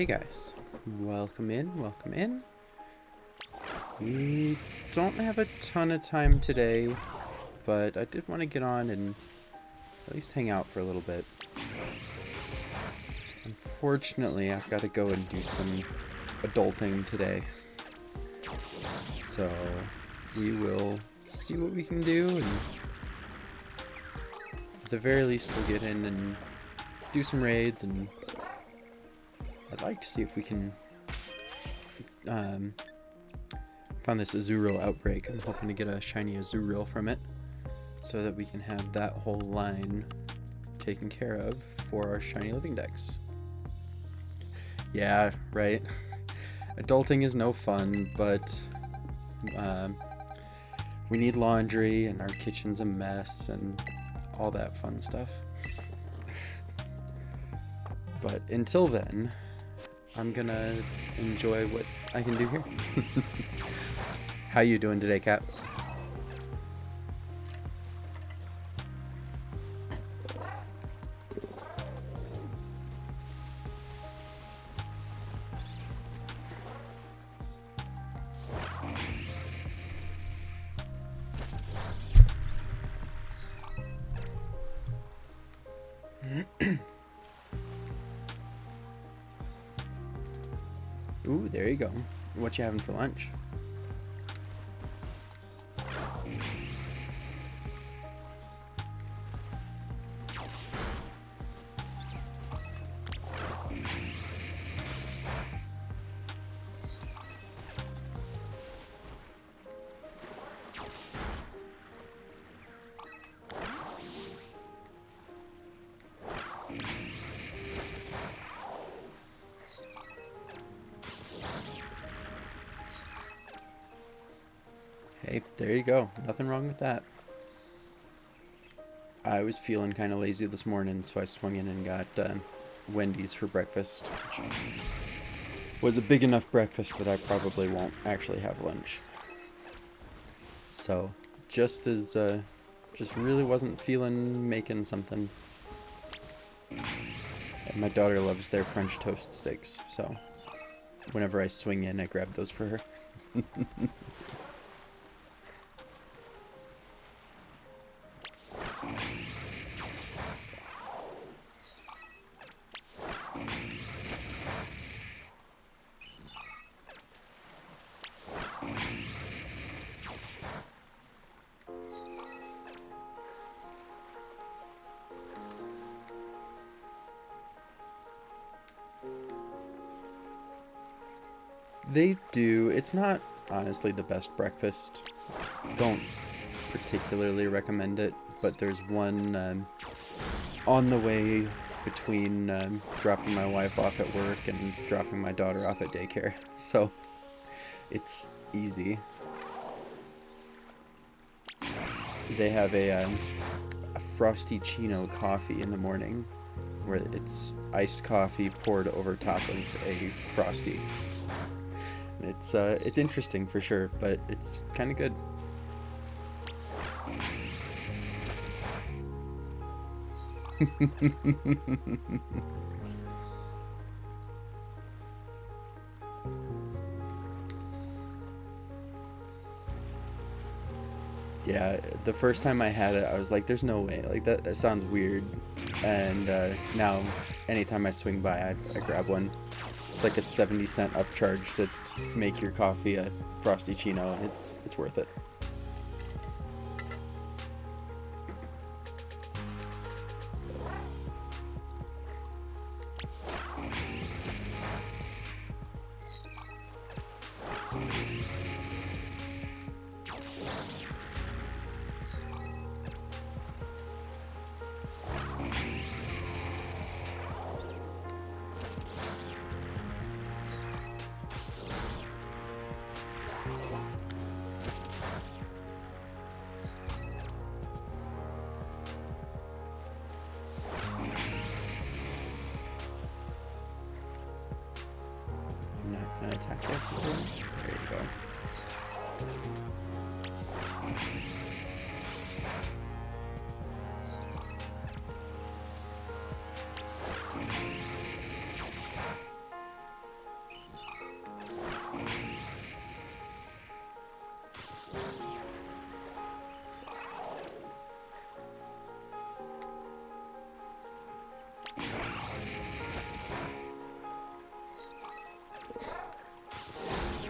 Hey guys, welcome in, welcome in. We don't have a ton of time today, but I did want to get on and at least hang out for a little bit. Unfortunately, I've got to go and do some adulting today. So we will see what we can do, and at the very least we'll get in and do some raids, and I'd like to see if we can find this azurill outbreak. I'm hoping to get a shiny azurill from it so that we can have that whole line taken care of for our shiny living decks. Yeah, right. Adulting is no fun, but we need laundry and our kitchen's a mess and all that fun stuff. But until then, I'm gonna enjoy what I can do here. How you doing today, Kat? Ooh, there you go. What you having for lunch? Hey, there you go. Nothing wrong with that. I was feeling kind of lazy this morning, so I swung in and got Wendy's for breakfast. Which was a big enough breakfast that I probably won't actually have lunch. So, just really wasn't feeling making something. And my daughter loves their French toast sticks, so whenever I swing in, I grab those for her. They do. It's not honestly the best breakfast. Don't particularly recommend it, but there's one on the way between dropping my wife off at work and dropping my daughter off at daycare. So it's easy. They have a frosty chino coffee in the morning, where it's iced coffee poured over top of a frosty. It's interesting for sure, but it's kind of good. Yeah, the first time I had it, I was like, there's no way. Like, that sounds weird. And now, anytime I swing by, I grab one. It's like a 70-cent upcharge to make your coffee a frosty chino, and it's worth it. I'm not gonna attack that. There you go.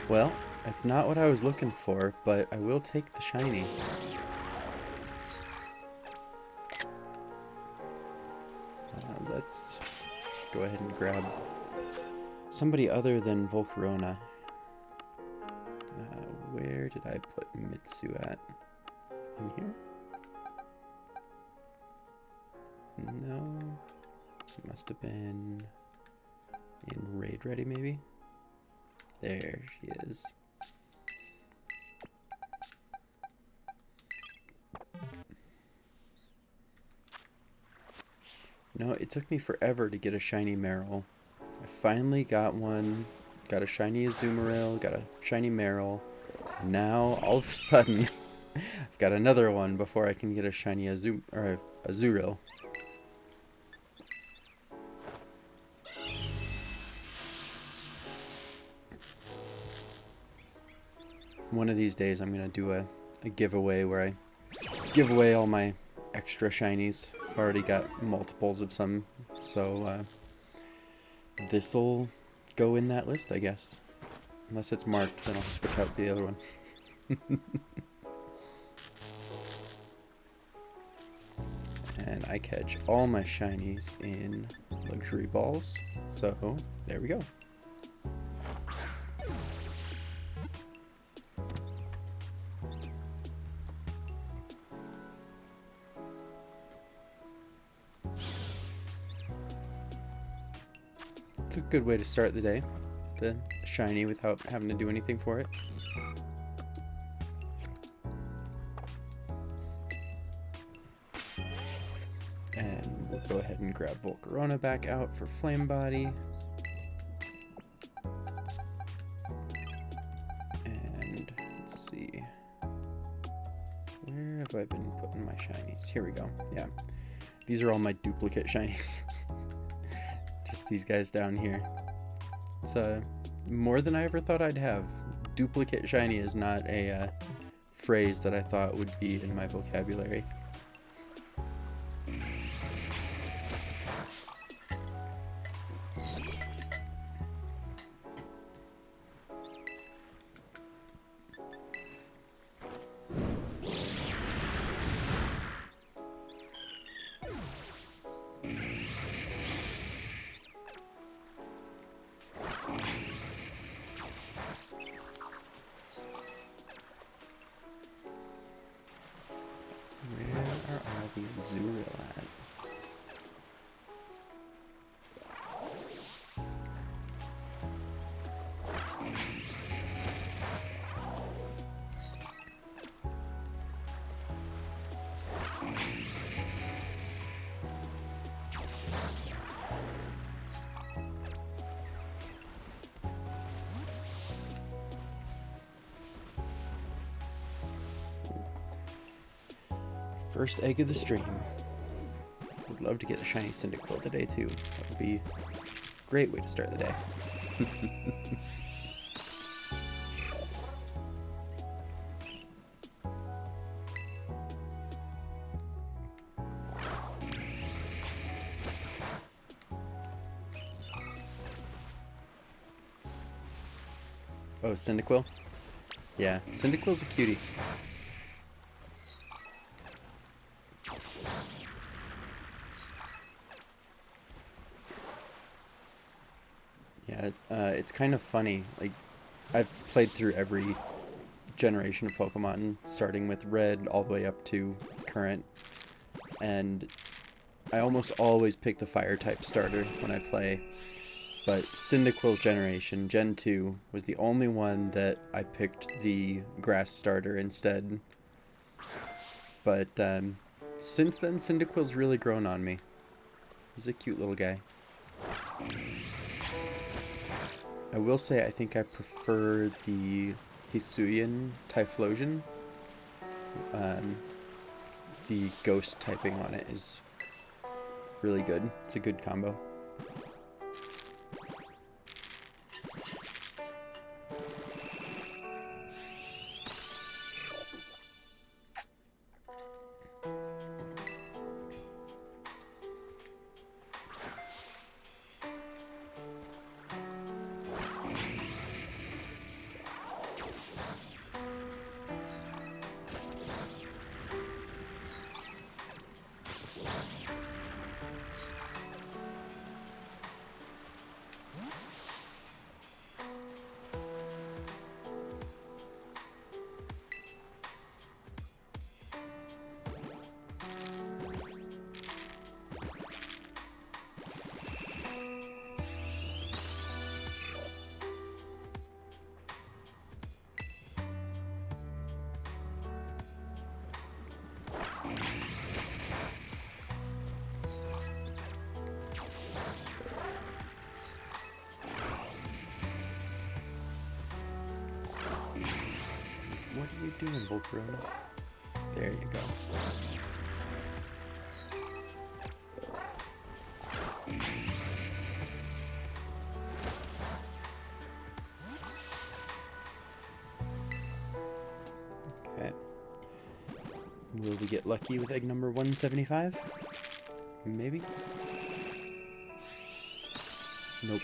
Well, it's not what I was looking for, but I will take the shiny. Let's go ahead and grab somebody other than Volcarona. Where did I put Mitsu at? In here? No. It must have been in Raid Ready, maybe? There she is. No, it took me forever to get a shiny marill. I finally got one. Got a shiny azurill, got a shiny marill. And now, all of a sudden, I've got another one before I can get a shiny azurill. One of these days, I'm going to do a giveaway where I give away all my extra shinies. I've already got multiples of some, so this'll go in that list, I guess. Unless it's marked, then I'll switch out the other one. And I catch all my shinies in luxury balls, so there we go. It's a good way to start the day. The shiny without having to do anything for it. And we'll go ahead and grab Volcarona back out for Flame Body. And let's see. Where have I been putting my shinies? Here we go. Yeah. These are all my duplicate shinies. Just these guys down here. It's more than I ever thought I'd have. Duplicate shiny is not a phrase that I thought would be in my vocabulary. Where are all the azurill at? First egg of the stream. Would love to get a shiny Cyndaquil today too. That would be a great way to start the day. Oh, Cyndaquil? Yeah, Cyndaquil's a cutie. Yeah, it's kind of funny. Like, I've played through every generation of Pokemon, starting with Red all the way up to current, and I almost always pick the Fire-type starter when I play, but Cyndaquil's generation, Gen 2, was the only one that I picked the Grass starter instead. But since then, Cyndaquil's really grown on me. He's a cute little guy. I will say I think I prefer the Hisuian Typhlosion. The ghost typing on it is really good. It's a good combo. you doing, Volcarona? There you go. Okay. Will we get lucky with egg number 175? Maybe? Nope.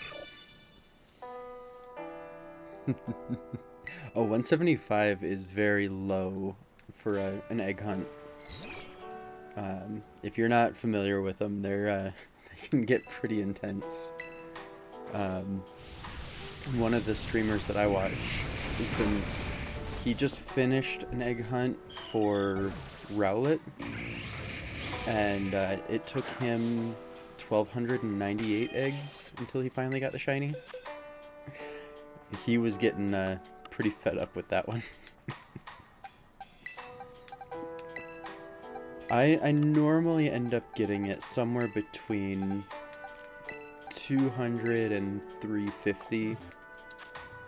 Oh, 175 is very low for an egg hunt. If you're not familiar with them, they can get pretty intense. One of the streamers that I watch, he just finished an egg hunt for Rowlet, and it took him 1,298 eggs until he finally got the shiny. He was getting pretty fed up with that one. I normally end up getting it somewhere between 200 and 350,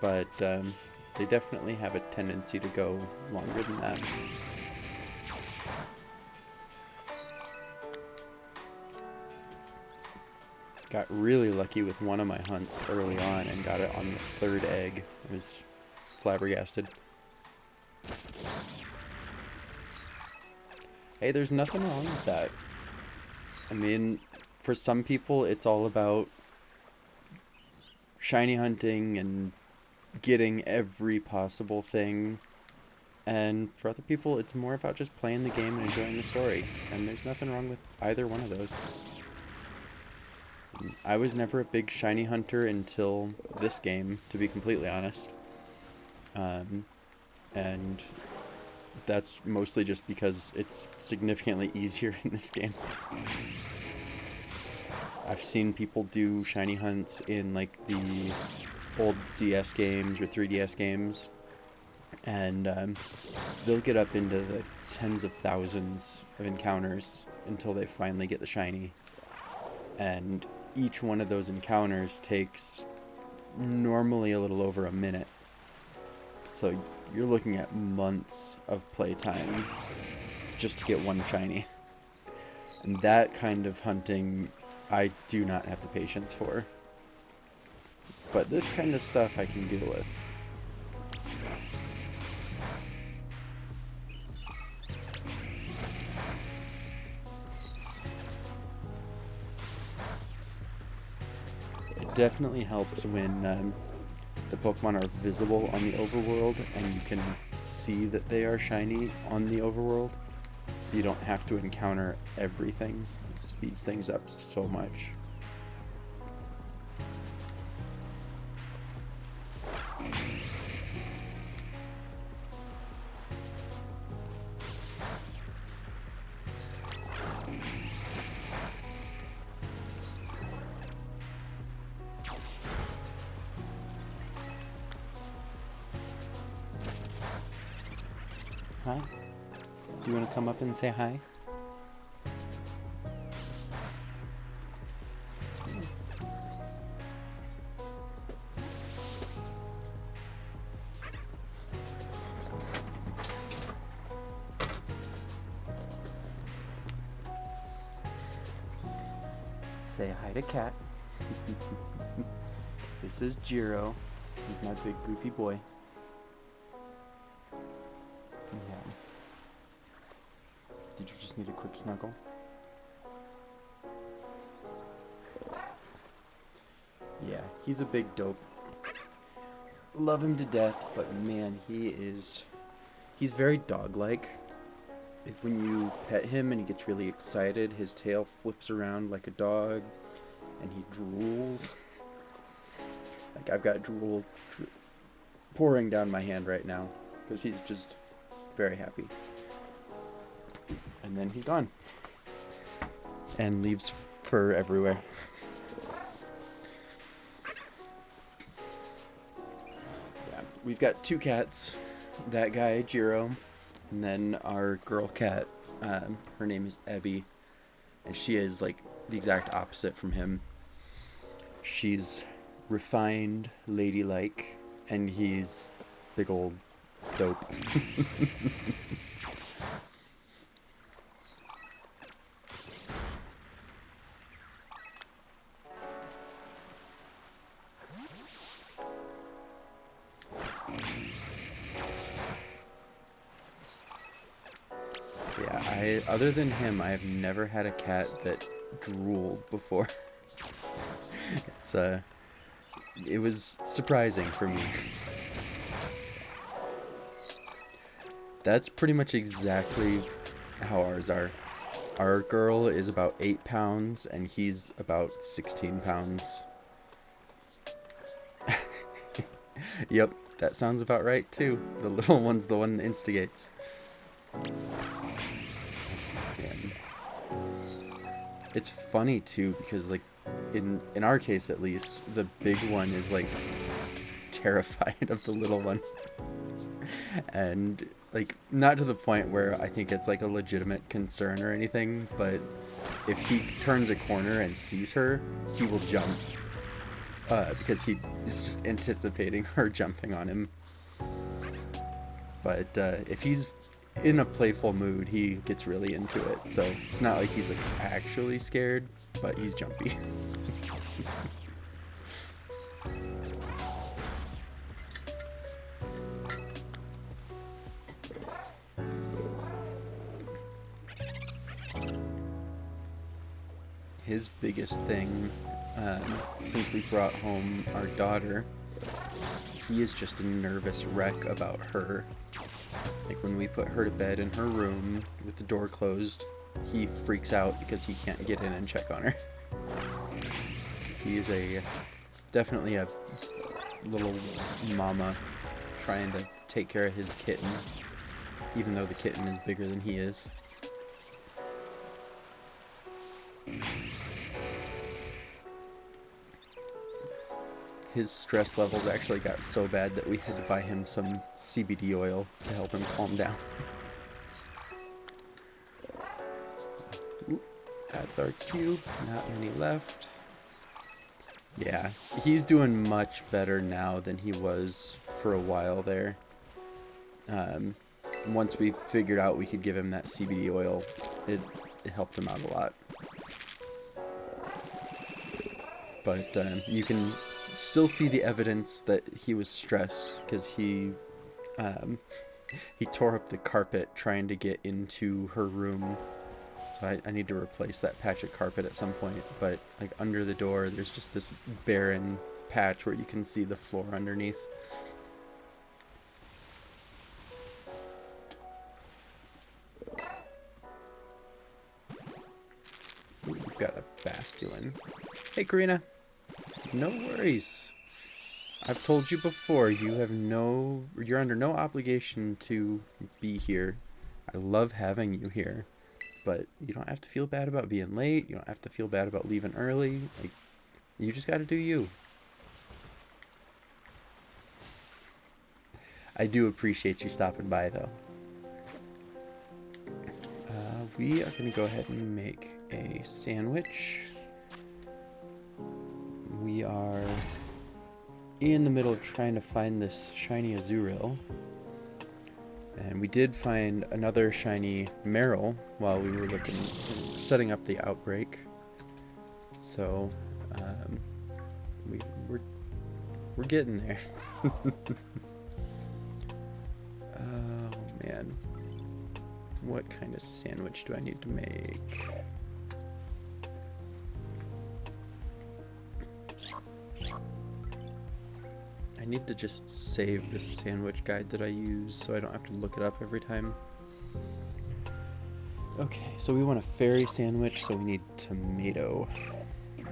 but they definitely have a tendency to go longer than that. Got really lucky with one of my hunts early on and got it on the third egg. I was flabbergasted. Hey, there's nothing wrong with that. I mean, for some people, it's all about shiny hunting and getting every possible thing. And for other people, it's more about just playing the game and enjoying the story. And there's nothing wrong with either one of those. I was never a big shiny hunter until this game, to be completely honest. And that's mostly just because it's significantly easier in this game. I've seen people do shiny hunts in like the old DS games or 3DS games, and they'll get up into the tens of thousands of encounters until they finally get the shiny. And each one of those encounters takes normally a little over a minute. So you're looking at months of playtime just to get one shiny. And that kind of hunting, I do not have the patience for. But this kind of stuff I can deal with. It definitely helps when the Pokemon are visible on the overworld and you can see that they are shiny on the overworld, so you don't have to encounter everything. It speeds things up so much. Hi. Do you want to come up and say hi? Say hi to Cat. This is Jiro. He's my big goofy boy. Yeah. Did you just need a quick snuggle? Yeah, he's a big dope. Love him to death, but man, he's very dog-like. When you pet him and he gets really excited, his tail flips around like a dog, and he drools. Like, I've got drool pouring down my hand right now, because he's just very happy. And then he's gone. And leaves fur everywhere. Yeah, we've got two cats. That guy, Jiro, and then our girl cat, her name is Ebby, and she is like the exact opposite from him. She's refined, ladylike, and he's big old Dope. Yeah, other than him, I have never had a cat that drooled before. It's it was surprising for me. That's pretty much exactly how ours are. Our girl is about 8 pounds and he's about 16 pounds. Yep, that sounds about right too. The little one's the one that instigates. And it's funny too because like in our case at least, the big one is like terrified of the little one. And like not to the point where I think it's like a legitimate concern or anything, but if he turns a corner and sees her, he will jump because he is just anticipating her jumping on him. But if he's in a playful mood, he gets really into it. So it's not like he's like actually scared, but he's jumpy. His biggest thing, since we brought home our daughter, he is just a nervous wreck about her. Like when we put her to bed in her room with the door closed, he freaks out because he can't get in and check on her. He is definitely a little mama trying to take care of his kitten, even though the kitten is bigger than he is. His stress levels actually got so bad that we had to buy him some CBD oil to help him calm down. Ooh, that's our cube. Not many left. Yeah, he's doing much better now than he was for a while there. Once we figured out we could give him that CBD oil, it helped him out a lot. But you can still see the evidence that he was stressed because he tore up the carpet trying to get into her room. So I need to replace that patch of carpet at some point. But like under the door, there's just this barren patch where you can see the floor underneath. We've got a basculin. Hey, Karina. No worries. I've told you before, you're under no obligation to be here. I love having you here, but you don't have to feel bad about being late. You don't have to feel bad about leaving early. Like, you just got to do you. I do appreciate you stopping by, though. We are going to go ahead and make a sandwich. We are in the middle of trying to find this shiny azurill. And we did find another shiny marill while we were setting up the outbreak. So, we're getting there. Oh man. What kind of sandwich do I need to make? I need to just save this sandwich guide that I use so I don't have to look it up every time. Okay, so we want a fairy sandwich, so we need tomato. So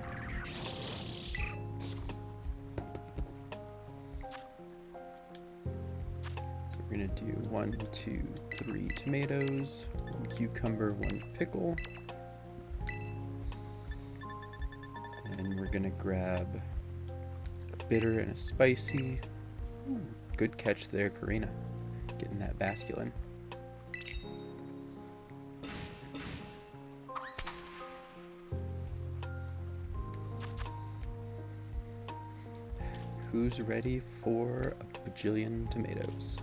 we're gonna do 1, 2, 3 tomatoes, 1 cucumber, 1 pickle. And we're gonna grab bitter and a spicy. Ooh, good catch there, Karina. Getting that basculin. Who's ready for a bajillion tomatoes?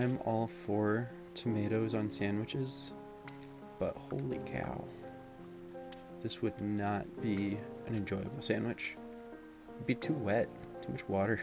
I'm all for tomatoes on sandwiches, but holy cow. This would not be an enjoyable sandwich. It'd be too wet, too much water.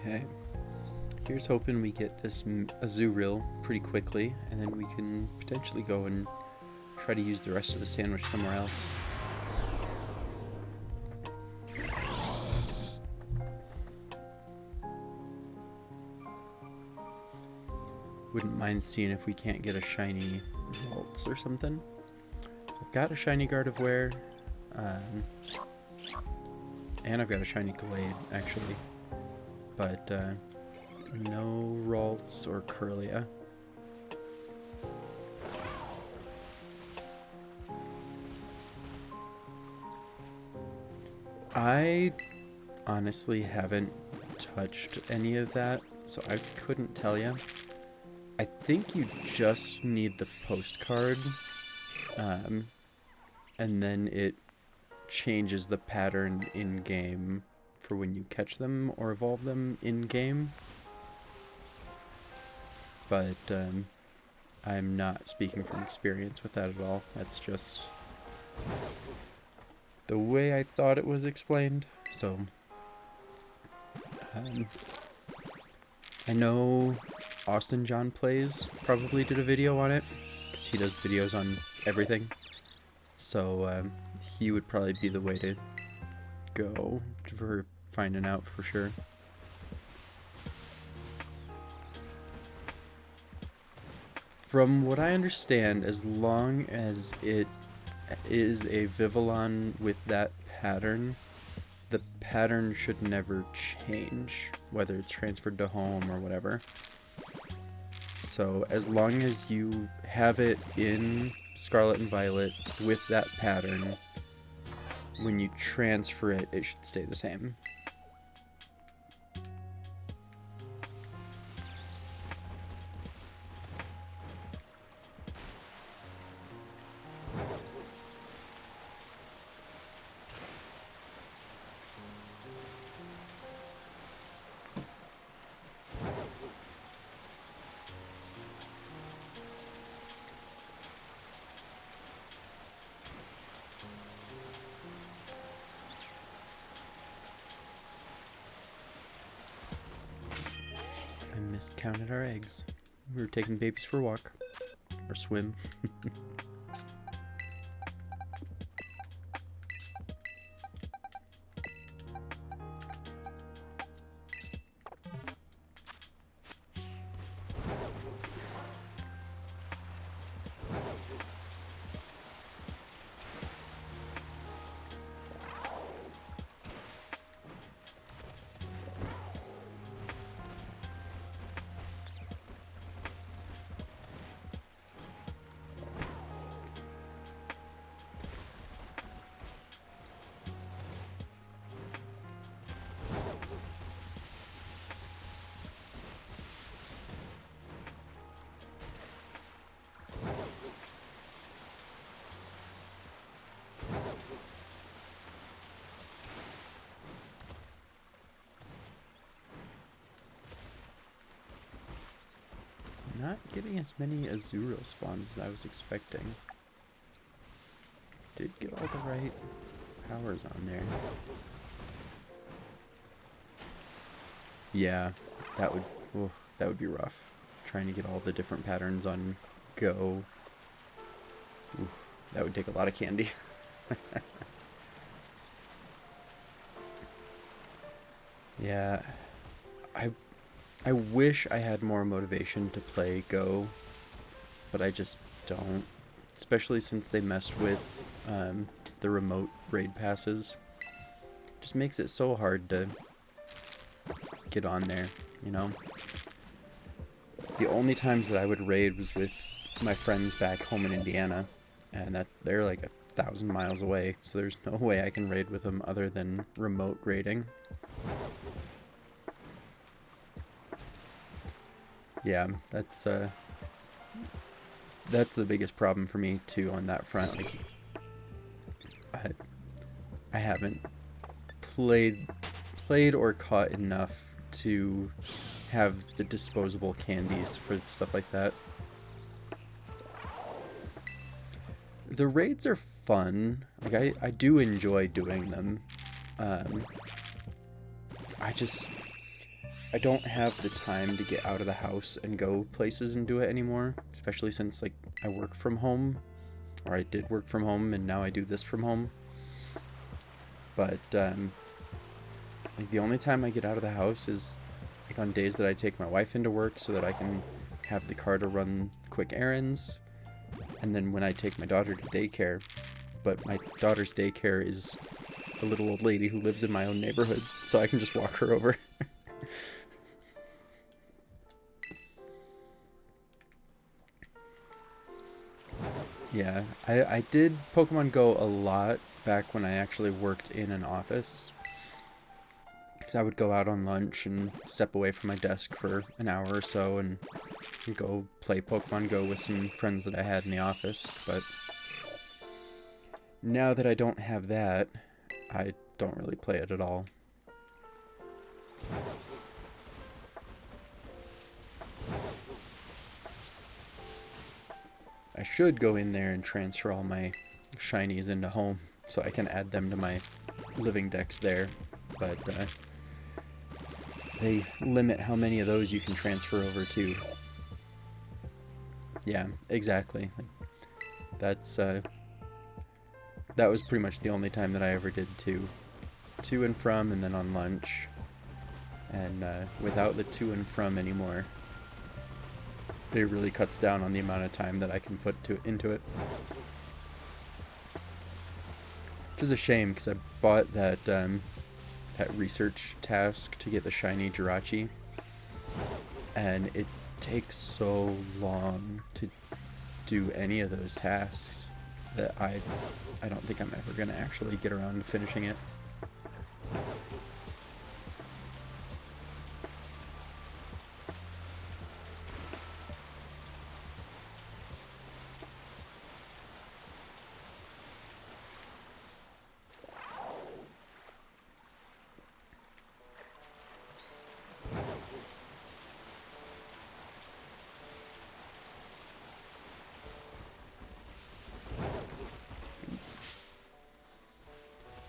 Okay, here's hoping we get this azurill pretty quickly, and then we can potentially go and try to use the rest of the sandwich somewhere else. Wouldn't mind seeing if we can't get a shiny waltz or something. I've got a shiny guard of wear, and I've got a shiny glade actually. But no Ralts or Curlia. I honestly haven't touched any of that, so I couldn't tell you. I think you just need the postcard, and then it changes the pattern in-game for when you catch them or evolve them in-game. But I'm not speaking from experience with that at all. That's just the way I thought it was explained. So I know Austin John Plays probably did a video on it, because he does videos on everything. So he would probably be the way to go for finding out for sure. From what I understand, as long as it is a Vivillon with that pattern, the pattern should never change, whether it's transferred to home or whatever. So as long as you have it in Scarlet and Violet with that pattern, when you transfer it, it should stay the same. Miscounted our eggs. We were taking babies for a walk. Or swim. Not getting as many azurill spawns as I was expecting. Did get all the right powers on there. Yeah, that would be rough. Trying to get all the different patterns on go. Ooh, that would take a lot of candy. Yeah, I wish I had more motivation to play Go, but I just don't. Especially since they messed with the remote raid passes. Just makes it so hard to get on there, you know? The only times that I would raid was with my friends back home in Indiana, and that they're like 1,000 miles away, so there's no way I can raid with them other than remote raiding. Yeah, that's the biggest problem for me too on that front. Like, I haven't played or caught enough to have the disposable candies for stuff like that. The raids are fun. Like, I do enjoy doing them. I don't have the time to get out of the house and go places and do it anymore, especially since, like, I work from home, or I did work from home, and now I do this from home. But like, the only time I get out of the house is like on days that I take my wife into work so that I can have the car to run quick errands, and then when I take my daughter to daycare. But my daughter's daycare is a little old lady who lives in my own neighborhood, so I can just walk her over. Yeah, I did Pokemon Go a lot back when I actually worked in an office. Because I would go out on lunch and step away from my desk for an hour or so and go play Pokemon Go with some friends that I had in the office. But now that I don't have that, I don't really play it at all. I should go in there and transfer all my shinies into home so I can add them to my living decks there, but they limit how many of those you can transfer over to. Yeah, exactly. Like, that's that was pretty much the only time that I ever did to and from, and then on lunch, and without the to and from anymore, it really cuts down on the amount of time that I can put into it. Which is a shame, because I bought that that research task to get the shiny Jirachi, and it takes so long to do any of those tasks that I don't think I'm ever going to actually get around to finishing it.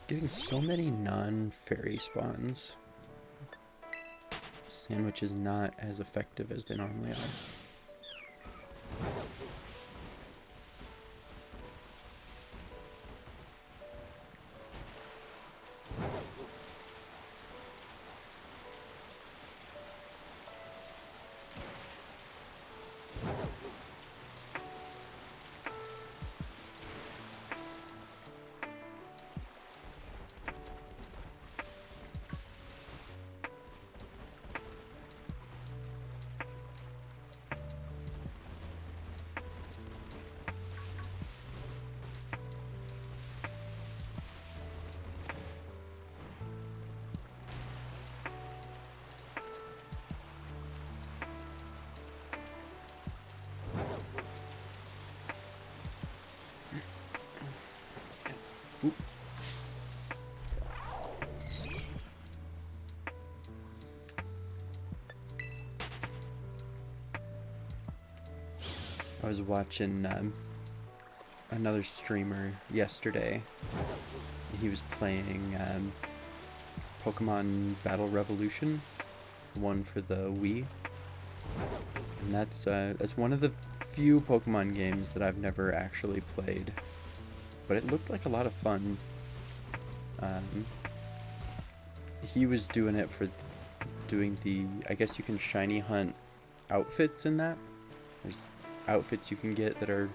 Getting so many non-fairy spawns. Sandwich is not as effective as they normally are. Oop. I was watching another streamer yesterday. He was playing Pokemon Battle Revolution, one for the Wii, and that's one of the few Pokemon games that I've never actually played, but it looked like a lot of fun. He was doing it for doing the, I guess you can shiny hunt outfits in that. There's outfits you can get that are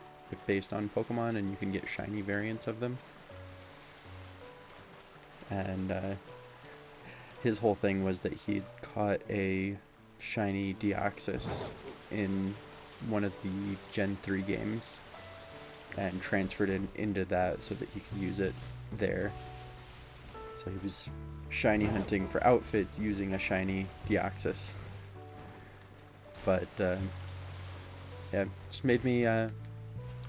based on Pokemon, and you can get shiny variants of them. And his whole thing was that he'd caught a shiny Deoxys in one of the Gen 3 games and transferred it into that so that he could use it there. So he was shiny hunting for outfits using a shiny Deoxys. But yeah, just made me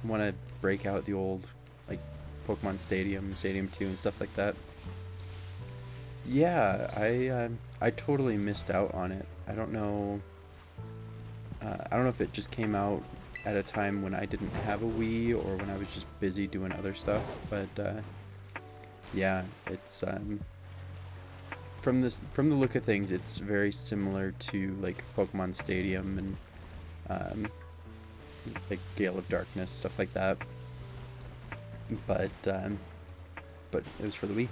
want to break out the old like Pokemon Stadium, Stadium 2 and stuff like that. Yeah, I totally missed out on it. I don't know if it just came out at a time when I didn't have a Wii or when I was just busy doing other stuff, but yeah, it's from the look of things, it's very similar to like Pokemon Stadium and like Gale of Darkness, stuff like that. But it was for the Wii.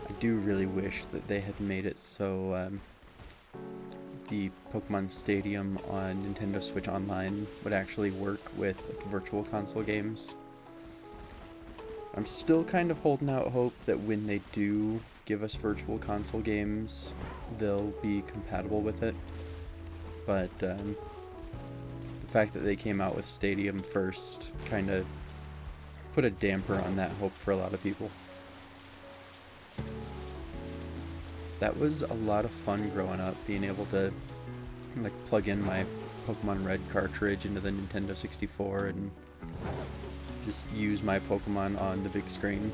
I do really wish that they had made it so the Pokemon Stadium on Nintendo Switch Online would actually work with like, virtual console games. I'm still kind of holding out hope that when they do give us virtual console games, they'll be compatible with it. But the fact that they came out with Stadium first kind of put a damper on that hope for a lot of people. That was a lot of fun growing up, being able to like plug in my Pokemon Red cartridge into the Nintendo 64 and just use my Pokemon on the big screen.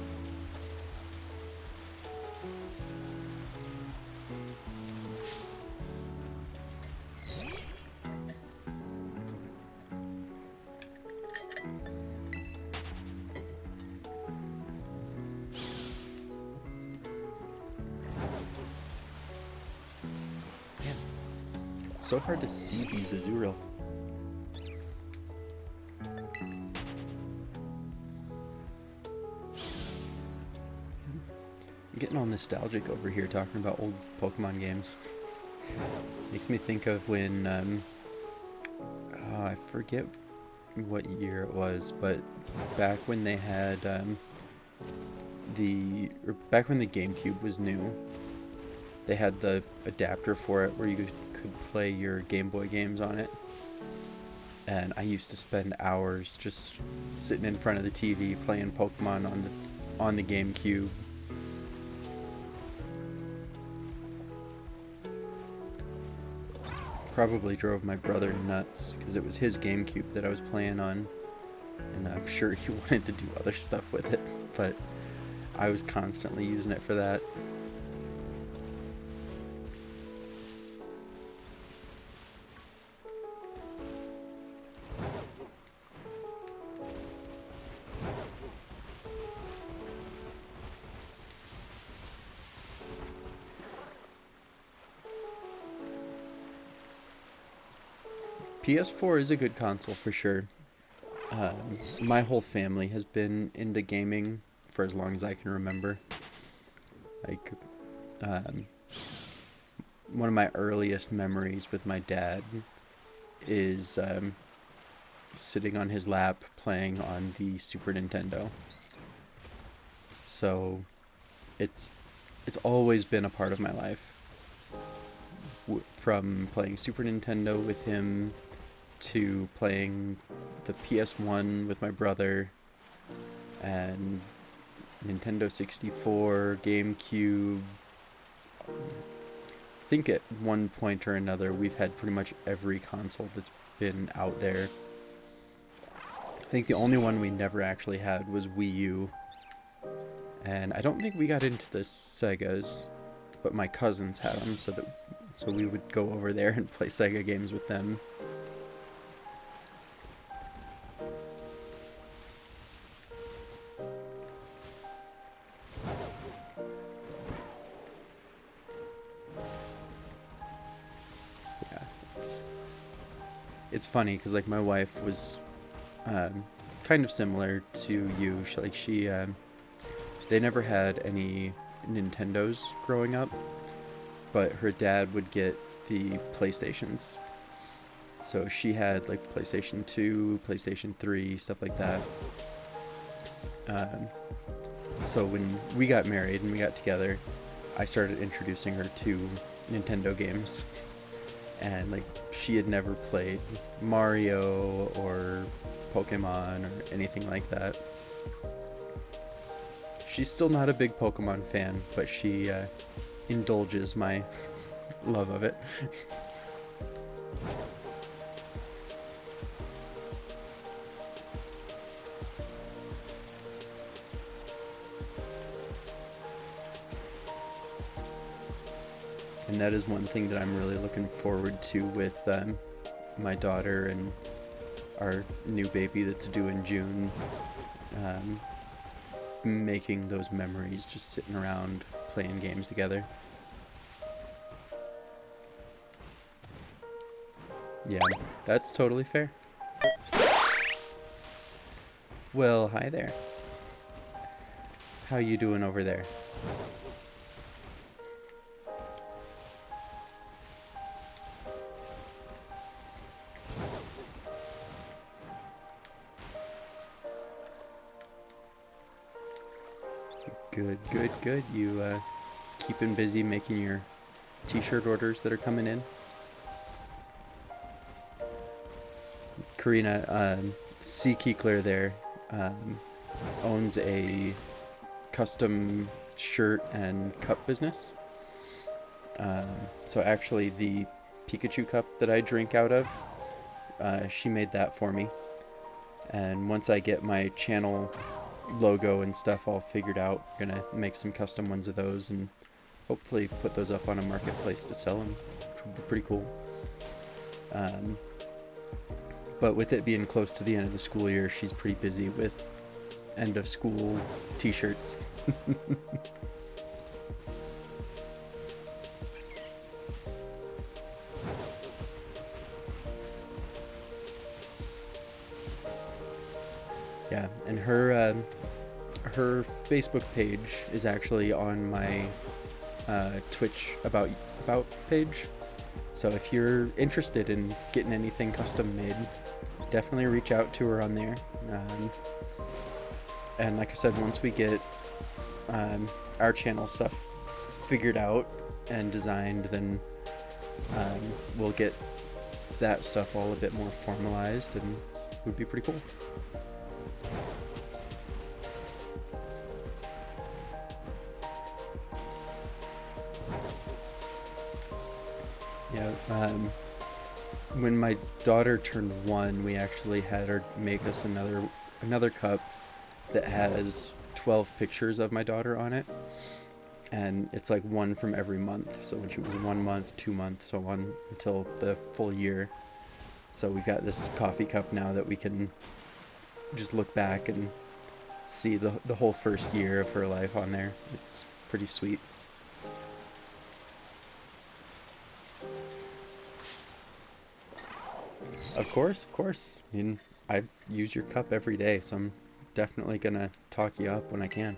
So hard to see these azurill. I'm getting all nostalgic over here talking about old Pokemon games. Makes me think of when, I forget what year it was, but back when they had back when the GameCube was new, they had the adapter for it where you could play your Game Boy games on it. And I used to spend hours just sitting in front of the TV playing Pokemon on the GameCube. Probably drove my brother nuts because it was his GameCube that I was playing on, and I'm sure he wanted to do other stuff with it, but I was constantly using it for that. PS4 is a good console for sure. My whole family has been into gaming for as long as I can remember. Like, one of my earliest memories with my dad is sitting on his lap playing on the Super Nintendo. So, it's always been a part of my life. From playing Super Nintendo with him to playing the PS1 with my brother and Nintendo 64, GameCube. I think at one point or another we've had pretty much every console that's been out there. I think the only one we never actually had was Wii U. And I don't think we got into the Segas, but my cousins had them, so we would go over there and play Sega games with them. Yeah, it's funny because like my wife was kind of similar to you. They never had any Nintendos growing up, but her dad would get the PlayStations. So she had like PlayStation 2, PlayStation 3, stuff like that. So when we got married and we got together, I started introducing her to Nintendo games. And like she had never played Mario or Pokemon or anything like that. She's still not a big Pokemon fan, but she indulges my love of it. And that is one thing that I'm really looking forward to with my daughter and our new baby that's due in June. Making those memories, just sitting around playing games together. Yeah, that's totally fair. Well, hi there. How you doing over there? Good, good, good. You keeping busy making your t-shirt orders that are coming in? Karina, C. Keekler there owns a custom shirt and cup business. So actually the Pikachu cup that I drink out of, she made that for me. And once I get my channel logo and stuff all figured out, I'm gonna make some custom ones of those and hopefully put those up on a marketplace to sell them, which would be pretty cool. But with it being close to the end of the school year, she's pretty busy with end of school t-shirts. Yeah, and her Facebook page is actually on my Twitch about page. So if you're interested in getting anything custom made, definitely reach out to her on there. And like I said, once we get our channel stuff figured out and designed, then we'll get that stuff all a bit more formalized, and it would be pretty cool. Yeah, when my daughter turned 1, we actually had her make us another cup that has 12 pictures of my daughter on it, and it's like one from every month. So when she was 1 month, 2 months, so on until the full year. So we've got this coffee cup now that we can just look back and see the whole first year of her life on there. It's pretty sweet. Of course. I mean, I use your cup every day, so I'm definitely gonna talk you up when I can.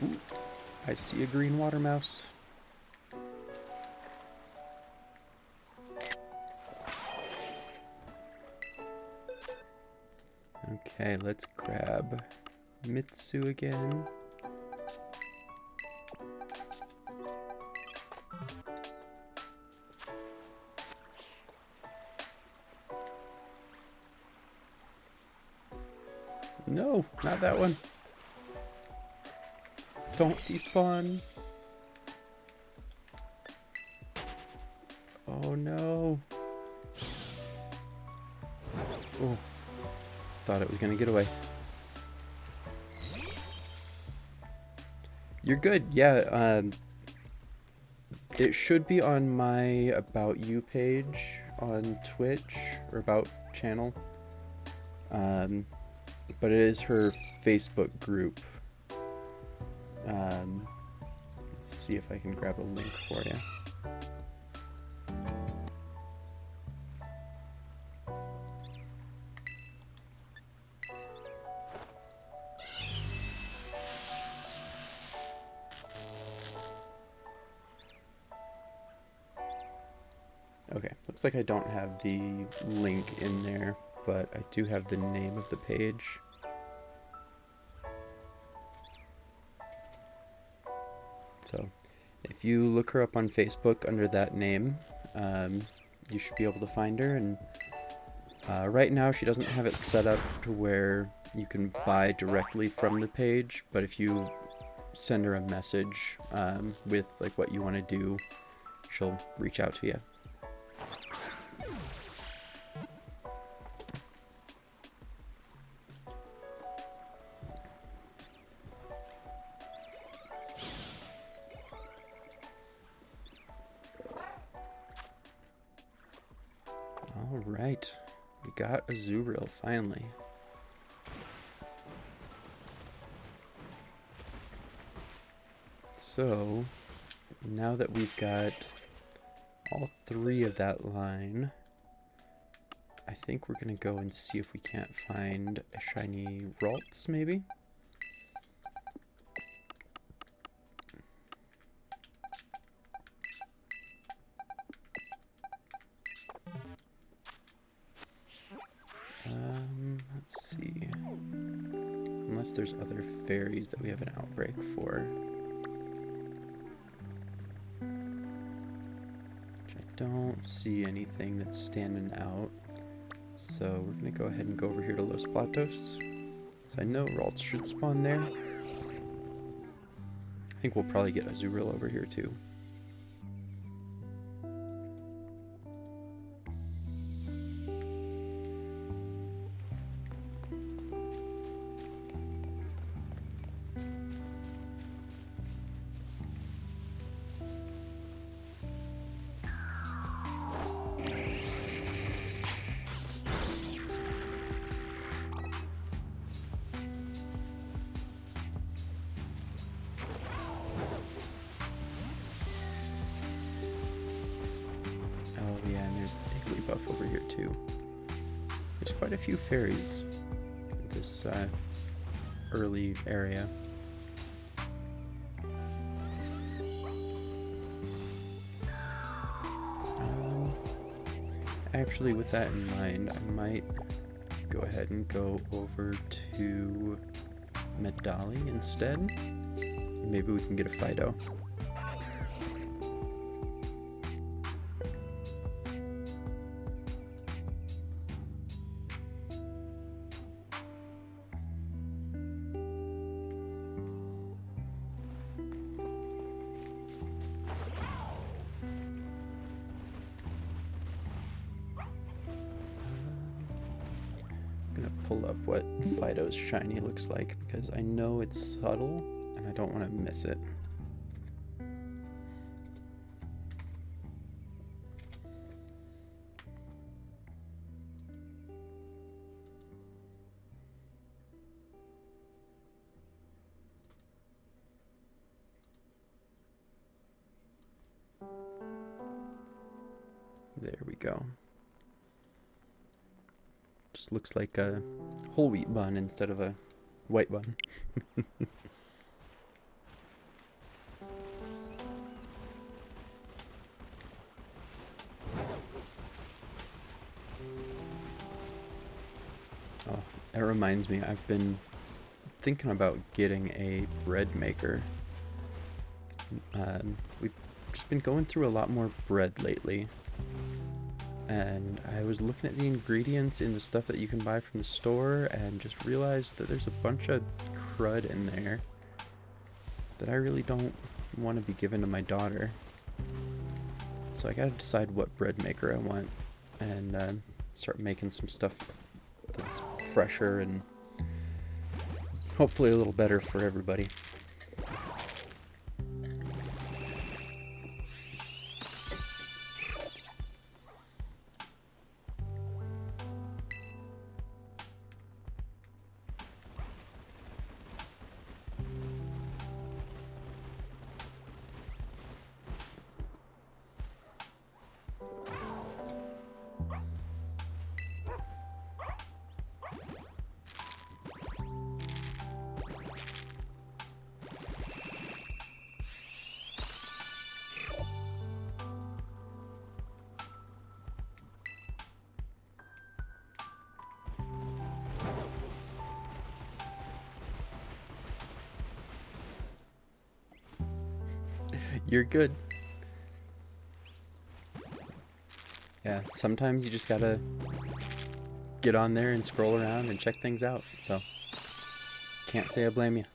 Ooh, I see a green water mouse. Okay, let's grab Mitsu again. No, not that one. Don't despawn. Oh no. Oh, thought it was gonna get away. You're good, yeah. It should be on my About You page on Twitch, or About channel. But it is her Facebook group. Let's see if I can grab a link for you. Okay, looks like I don't have the link in there, but I do have the name of the page. So, if you look her up on Facebook under that name, you should be able to find her. And right now she doesn't have it set up to where you can buy directly from the page, but if you send her a message with like what you want to do, she'll reach out to you. Alright, we got azurill finally. So, now that we've got all three of that line, I think we're gonna go and see if we can't find a shiny Ralts, maybe? Let's see. Unless there's other fairies that we have an outbreak for. Which I don't see anything that's standing out. So we're gonna go ahead and go over here to Los Platos. So I know Ralts should spawn there. I think we'll probably get azurill over here too. Buff over here too. There's quite a few fairies in this early area. Actually, with that in mind, I might go ahead and go over to Medali instead. Maybe we can get a Fido. Pull up what Fido's shiny looks like because I know it's subtle and I don't want to miss it. There we go. Just looks like a whole wheat bun instead of a white bun. Oh, that reminds me, I've been thinking about getting a bread maker. We've just been going through a lot more bread lately. And I was looking at the ingredients in the stuff that you can buy from the store and just realized that there's a bunch of crud in there that I really don't want to be given to my daughter. So I gotta decide what bread maker I want and start making some stuff that's fresher and hopefully a little better for everybody. You're good. Yeah, sometimes you just gotta get on there and scroll around and check things out, so can't say I blame you.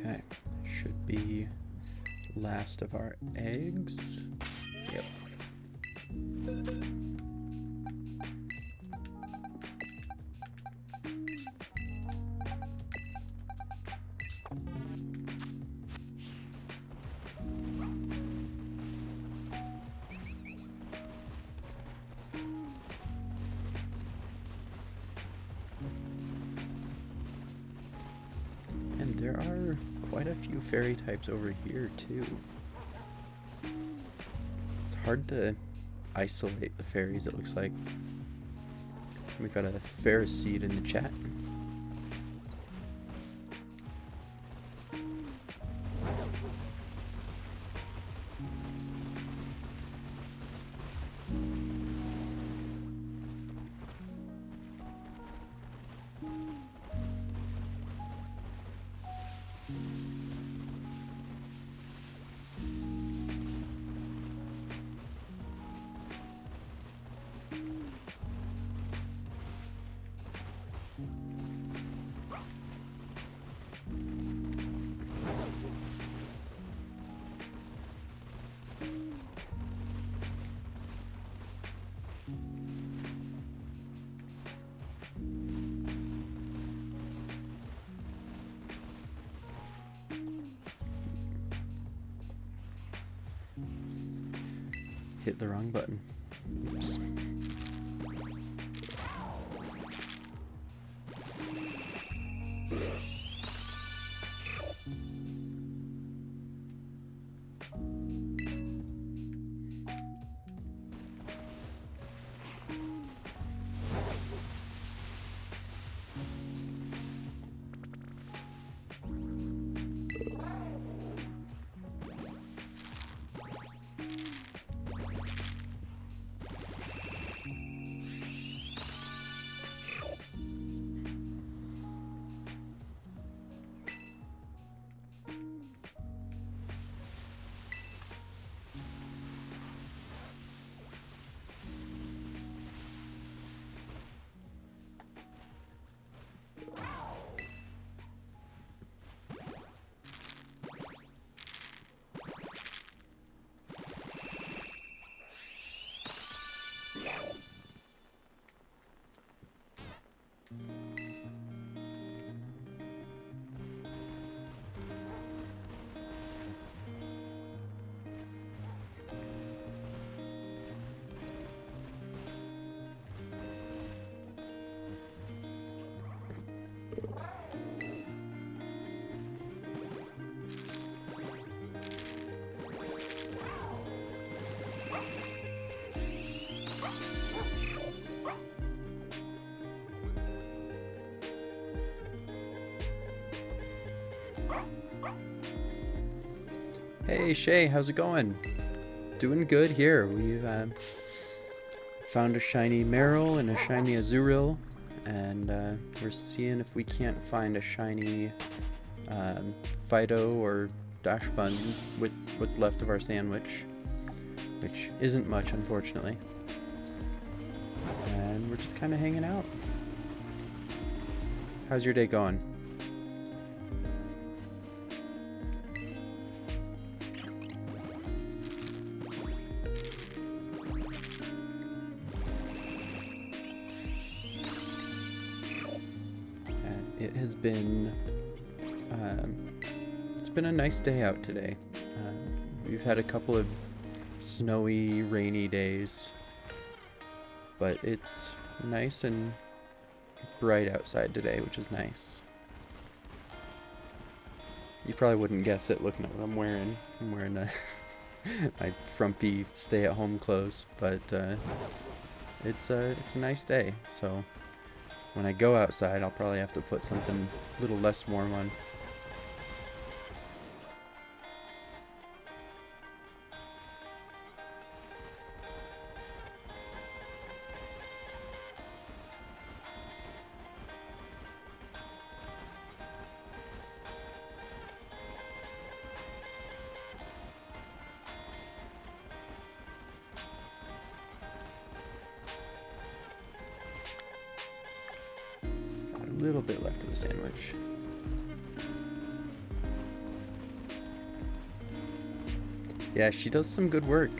Okay, should be last of our eggs. Yep. And there are quite a few fairy types over here too. It's hard to isolate the fairies, it looks like. We've got a Ferris seed in the chat. Hit the wrong button. Oops. Hey Shay, how's it going? Doing good here. We've found a shiny marill and a shiny azurill, and we're seeing if we can't find a shiny Fido or Dash Bun with what's left of our sandwich, which isn't much, unfortunately. And we're just kind of hanging out. How's your day going? It has been it's been a nice day out today. We've had a couple of snowy, rainy days, but it's nice and bright outside today, which is nice. You probably wouldn't guess it looking at what I'm wearing. I'm wearing my frumpy stay-at-home clothes, but it's a nice day, so when I go outside, I'll probably have to put something a little less warm on. A little bit left of the sandwich. Yeah, she does some good work.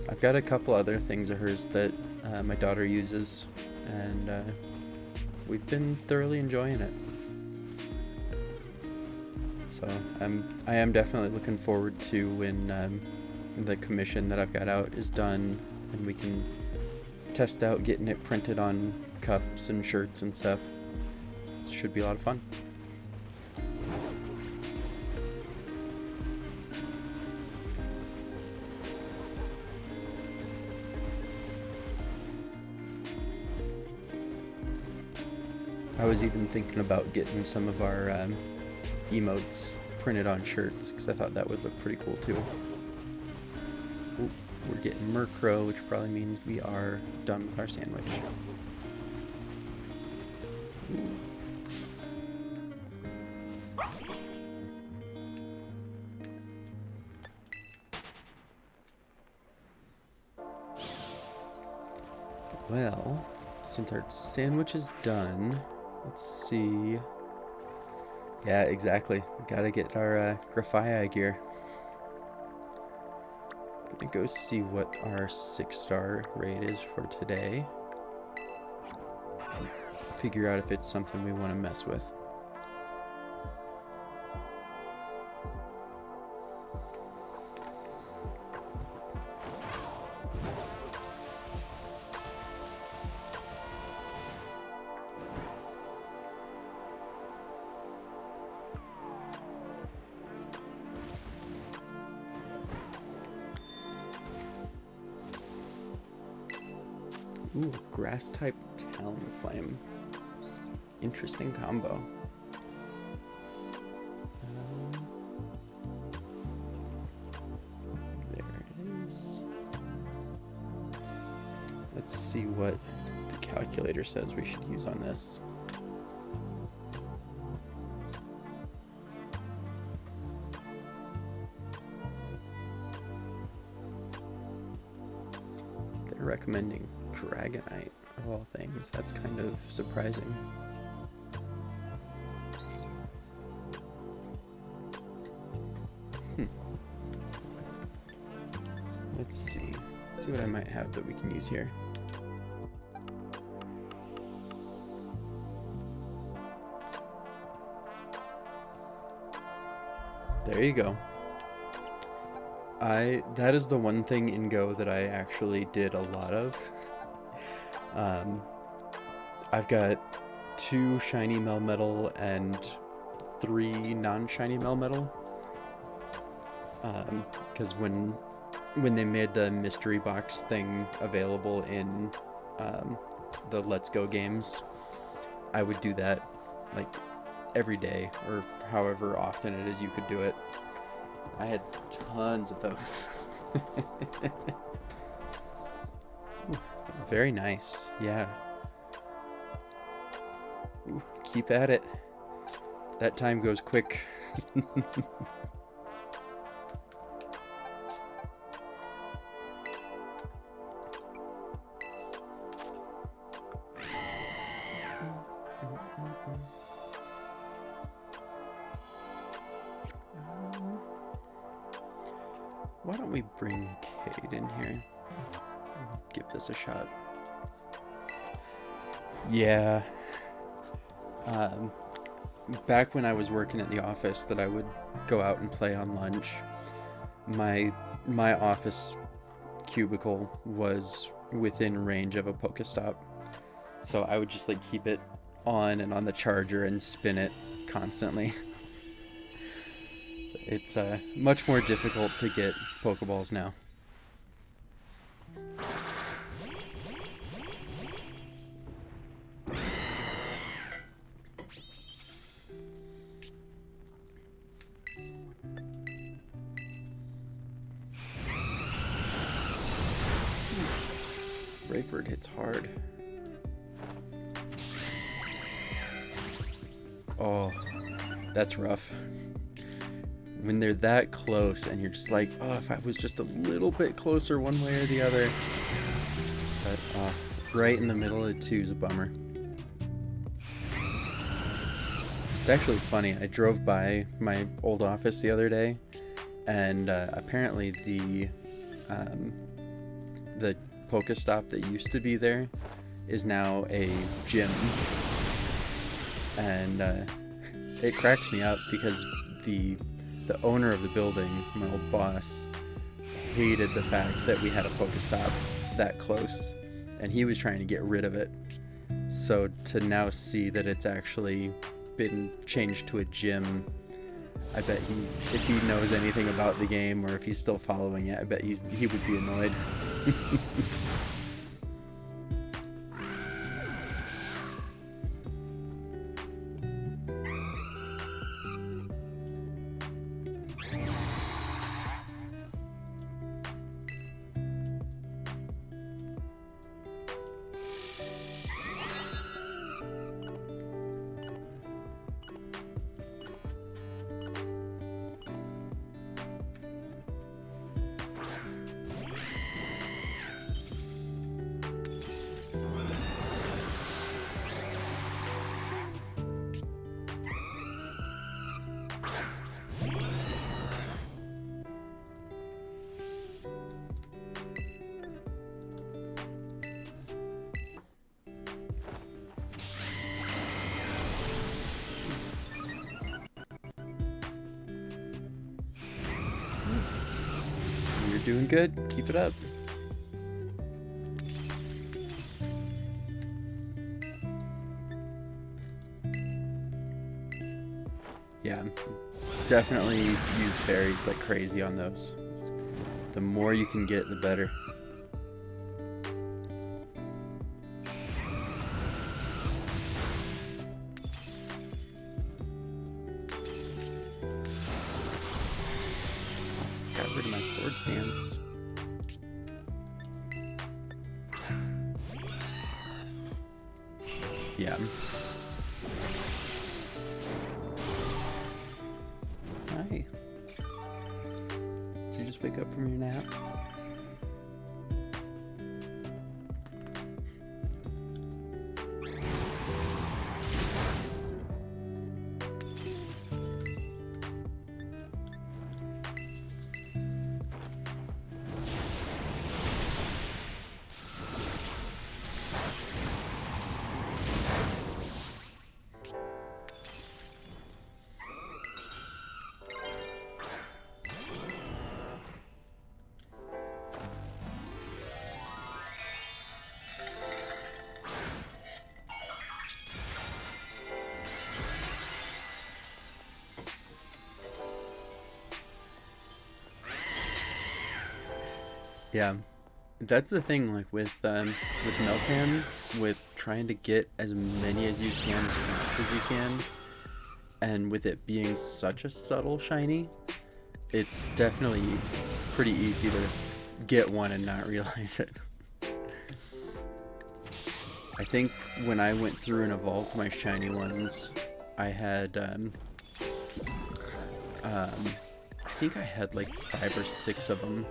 I've got a couple other things of hers that my daughter uses, and we've been thoroughly enjoying it. So I am definitely looking forward to when the commission that I've got out is done and we can test out getting it printed on cups and shirts and stuff. It should be a lot of fun. I was even thinking about getting some of our emotes printed on shirts because I thought that would look pretty cool too. Ooh, we're getting Murkrow, which probably means we are done with our sandwich. Well, since our sandwich is done, let's see. Yeah, exactly. Gotta get our Graphii gear. Gonna go see what our 6-star raid is for today. Figure out if it's something we want to mess with. Ooh, grass type Talonflame. Interesting combo. There it is. Let's see what the calculator says we should use on this. They're recommending Dragonite, of all things. That's kind of surprising. Let's see. Let's see what I might have that we can use here. There you go. That is the one thing in Go that I actually did a lot of. I've got 2 shiny Melmetal and 3 non-shiny Melmetal. Because when they made the mystery box thing available in the Let's Go games, I would do that like every day, or however often it is you could do it. I had tons of those. Ooh, very nice. Yeah. Ooh, keep at it. That time goes quick. Why don't we bring Cade in here? Give this a shot. Yeah. Back when I was working at the office that I would go out and play on lunch, my office cubicle was within range of a Pokestop. So I would just like keep it on and on the charger and spin it constantly. So it's much more difficult to get Pokeballs now. Breakbird hits hard. Oh, that's rough. When they're that close and you're just like, oh, if I was just a little bit closer one way or the other. But right in the middle of two is a bummer. It's actually funny. I drove by my old office the other day, and apparently the Pokestop that used to be there is now a gym. And it cracks me up because the owner of the building, my old boss, hated the fact that we had a Pokestop that close, and he was trying to get rid of it. So to now see that it's actually been changed to a gym, I bet if he knows anything about the game or if he's still following it, I bet he would be annoyed. You're doing good. Keep it up. Yeah, definitely use berries like crazy on those. The more you can get, the better. Got rid of my sword stance. Yeah. Hi. Did you just wake up from your nap? Yeah, that's the thing, like with Meltan, with trying to get as many as you can as fast as you can. and with it being such a subtle shiny, it's definitely pretty easy to get one and not realize it. I think when I went through and evolved my shiny ones, I had I think I had like 5 or 6 of them,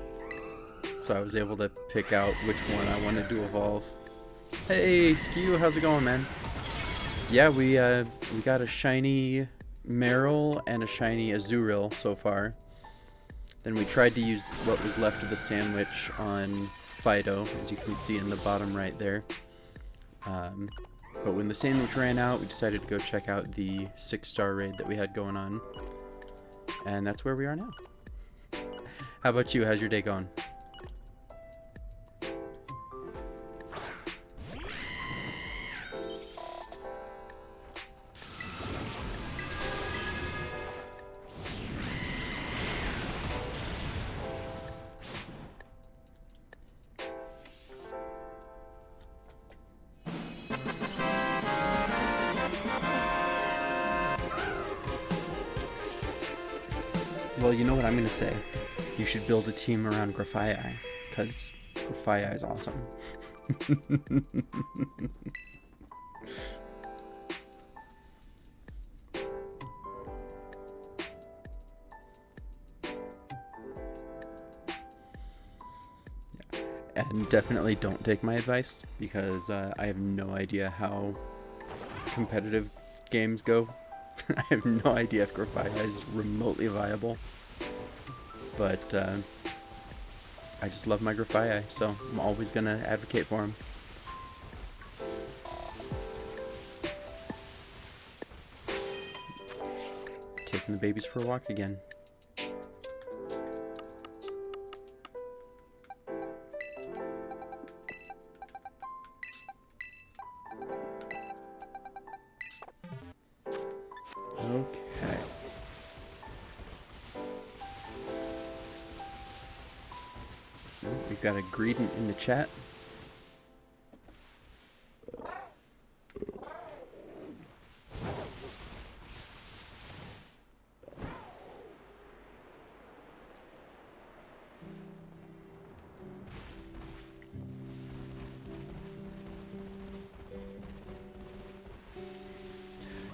so I was able to pick out which one I wanted to evolve. Hey, Skew, how's it going, man? Yeah, we got a shiny marill and a shiny azurill so far. Then we tried to use what was left of the sandwich on Fido, as you can see in the bottom right there. But when the sandwich ran out, we decided to go check out the 6-star raid that we had going on. And that's where we are now. How about you? How's your day going? Well, you know what I'm going to say. You should build a team around Grafii, because Grafii is awesome. And definitely don't take my advice, because I have no idea how competitive games go. I have no idea if Grafii is remotely viable. But I just love my Grafii, so I'm always going to advocate for him. Taking the babies for a walk again. Okay. We've got a greeting in the chat.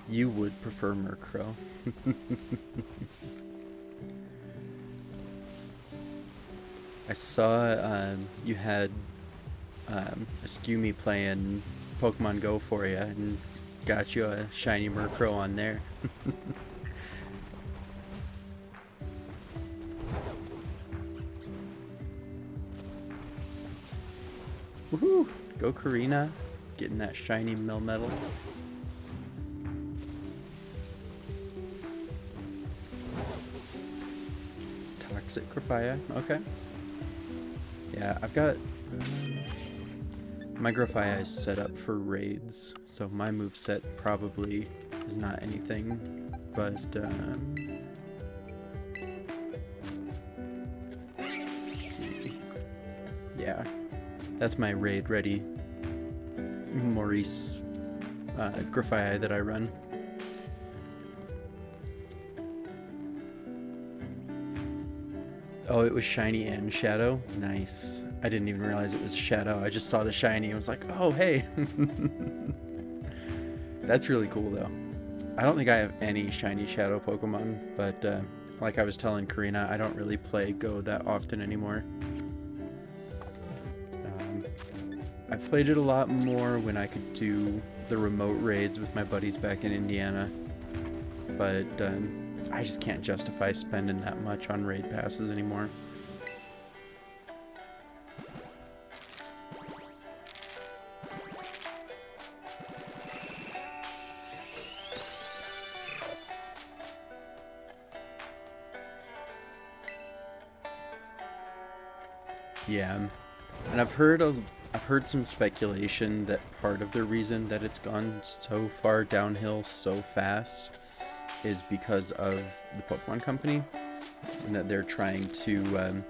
You would prefer Murkrow. I saw you had a Skewmy playing Pokemon Go for you and got you a shiny Murkrow on there. Woohoo! Go Karina, getting that shiny Melmetal. Toxic Grafia, okay. Yeah, I've got my Grafia is set up for raids, so my moveset probably is not anything, but let's see. Yeah, that's my raid ready Maurice Grafia that I run. Oh, it was shiny and shadow? Nice. I didn't even realize it was shadow. I just saw the shiny and was like, oh, hey. That's really cool, though. I don't think I have any shiny shadow Pokemon, but like I was telling Karina, I don't really play Go that often anymore. I played it a lot more when I could do the remote raids with my buddies back in Indiana, but I just can't justify spending that much on raid passes anymore. Yeah, and I've heard some speculation that part of the reason that it's gone so far downhill so fast is because of the Pokemon Company, and that they're trying to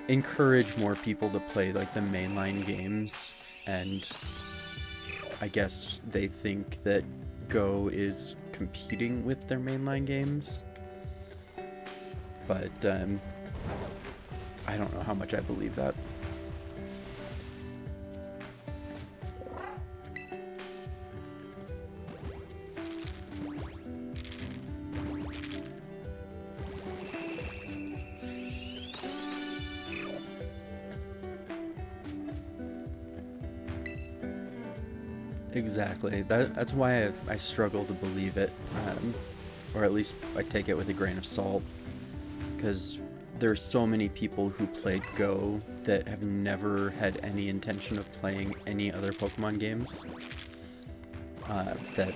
encourage more people to play like the mainline games, and I guess they think that Go is competing with their mainline games. But I don't know how much I believe that. Exactly. That's why I struggle to believe it, or at least I take it with a grain of salt, because there's so many people who played Go that have never had any intention of playing any other Pokemon games, that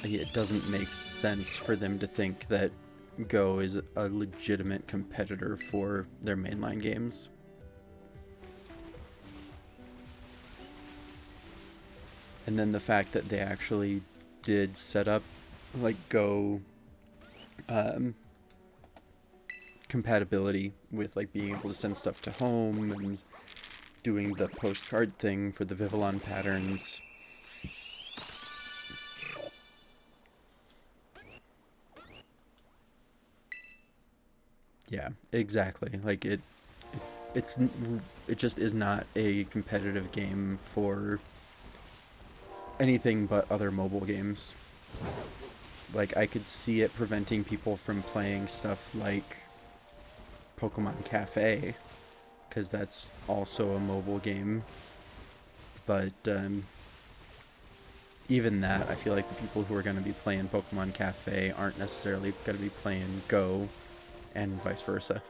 it doesn't make sense for them to think that Go is a legitimate competitor for their mainline games. And then the fact that they actually did set up like Go compatibility with like being able to send stuff to home and doing the postcard thing for the Vivillon patterns. Yeah, exactly. Like it just is not a competitive game for anything but other mobile games. Like, I could see it preventing people from playing stuff like Pokemon Cafe, because that's also a mobile game. But even that, I feel like the people who are going to be playing Pokemon Cafe aren't necessarily going to be playing Go, and vice versa.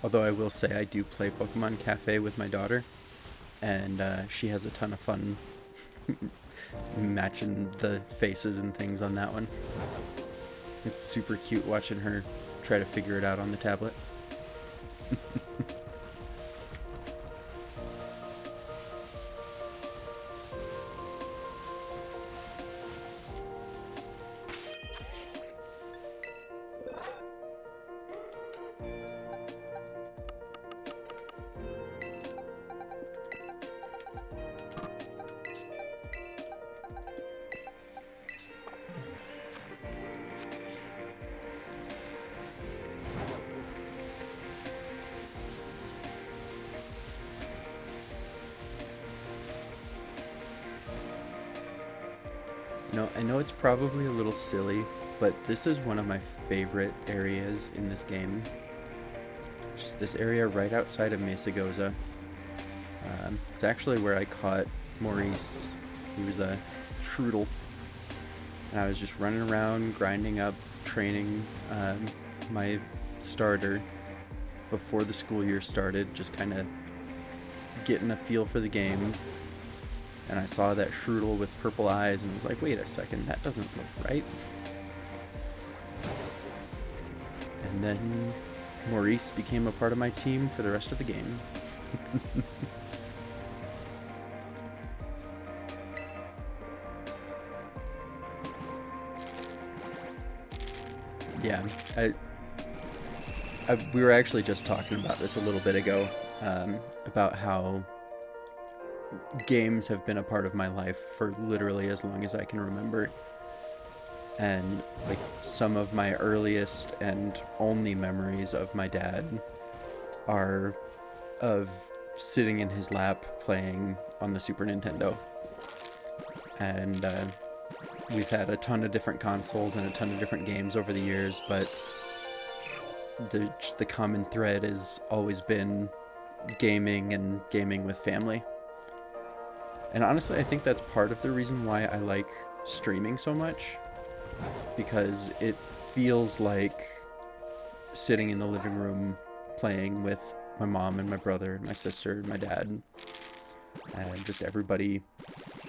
Although I will say I do play Pokemon Cafe with my daughter, and she has a ton of fun matching the faces and things on that one. It's super cute watching her try to figure it out on the tablet. I know it's probably a little silly, but this is one of my favorite areas in this game. Just this area right outside of Mesagoza. It's actually where I caught Maurice. He was a Shroodle. And I was just running around, grinding up, training my starter before the school year started, just kind of getting a feel for the game. And I saw that Shroodle with purple eyes and was like, wait a second, that doesn't look right. And then Maurice became a part of my team for the rest of the game. Yeah, we were actually just talking about this a little bit ago, about how games have been a part of my life for literally as long as I can remember. And like some of my earliest and only memories of my dad are of sitting in his lap playing on the Super Nintendo. And we've had a ton of different consoles and a ton of different games over the years, but the common thread has always been gaming and gaming with family. And honestly, I think that's part of the reason why I like streaming so much, because it feels like sitting in the living room playing with my mom and my brother and my sister and my dad, and just everybody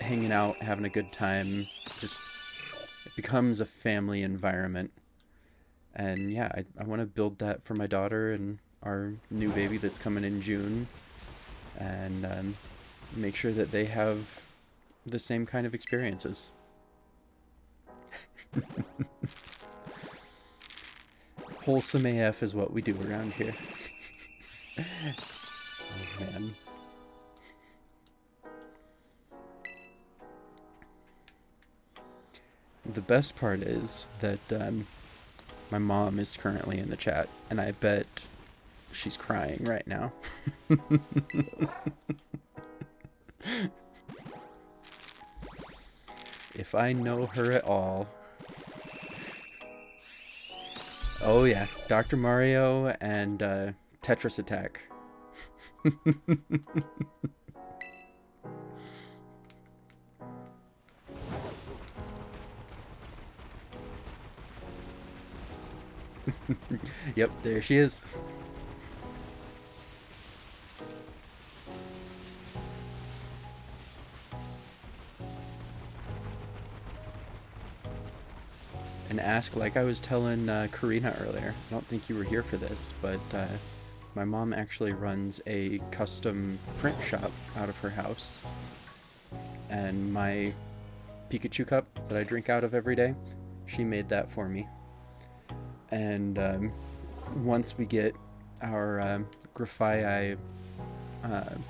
hanging out, having a good time. Just it becomes a family environment. And yeah, I want to build that for my daughter and our new baby that's coming in June, and make sure that they have the same kind of experiences. Wholesome AF is what we do around here. Oh, man. The best part is that my mom is currently in the chat, and I bet she's crying right now. If I know her at all. Oh yeah, Dr. Mario and Tetris Attack. Yep, there she is. And ask, like I was telling Karina earlier, I don't think you were here for this, but my mom actually runs a custom print shop out of her house. And my Pikachu cup that I drink out of every day, she made that for me. And once we get our Grafii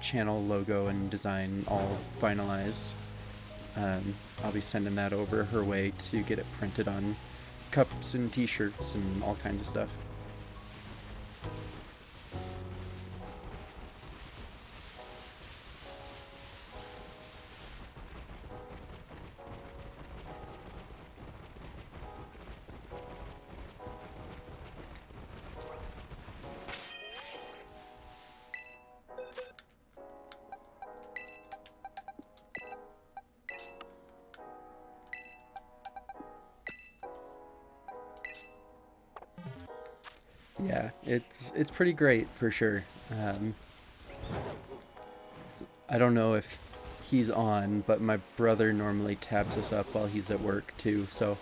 channel logo and design all finalized, I'll be sending that over her way to get it printed on cups and t-shirts and all kinds of stuff. Yeah, it's pretty great for sure. I don't know if he's on, but my brother normally tabs us up while he's at work too. So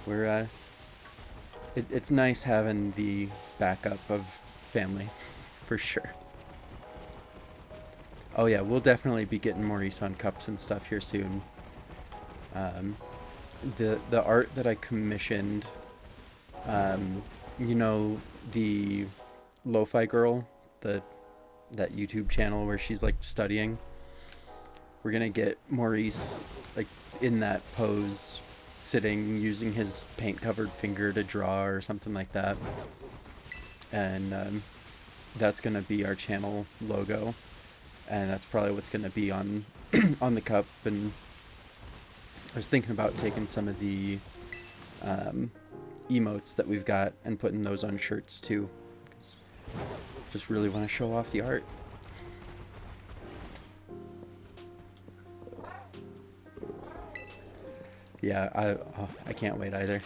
we're it's nice having the backup of family for sure. Oh yeah, we'll definitely be getting Maurice on cups and stuff here soon. The art that I commissioned, you know, the Lo-Fi Girl, that YouTube channel where she's like studying. We're gonna get Maurice like in that pose, sitting, using his paint-covered finger to draw or something like that, and that's gonna be our channel logo, and that's probably what's gonna be on on the cup. And I was thinking about taking some of the emotes that we've got and putting those on shirts too. Just really want to show off the art. Yeah, I can't wait either.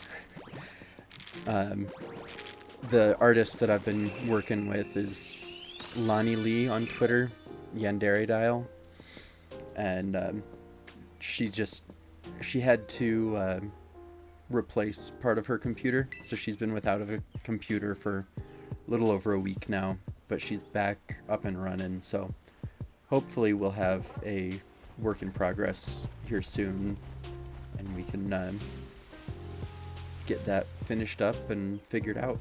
The artist that I've been working with is Lonnie Lee on Twitter, Yandere Dial, and she had to replace part of her computer, so she's been without a computer for a little over a week now, but she's back up and running, so hopefully we'll have a work in progress here soon, and we can get that finished up and figured out.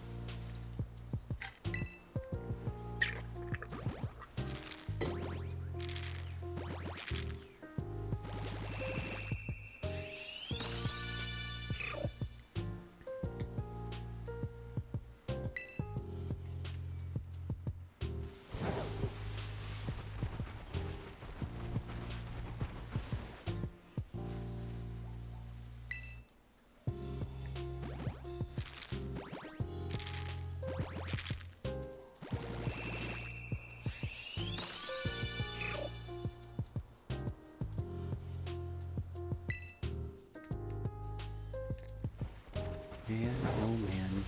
Man, oh man.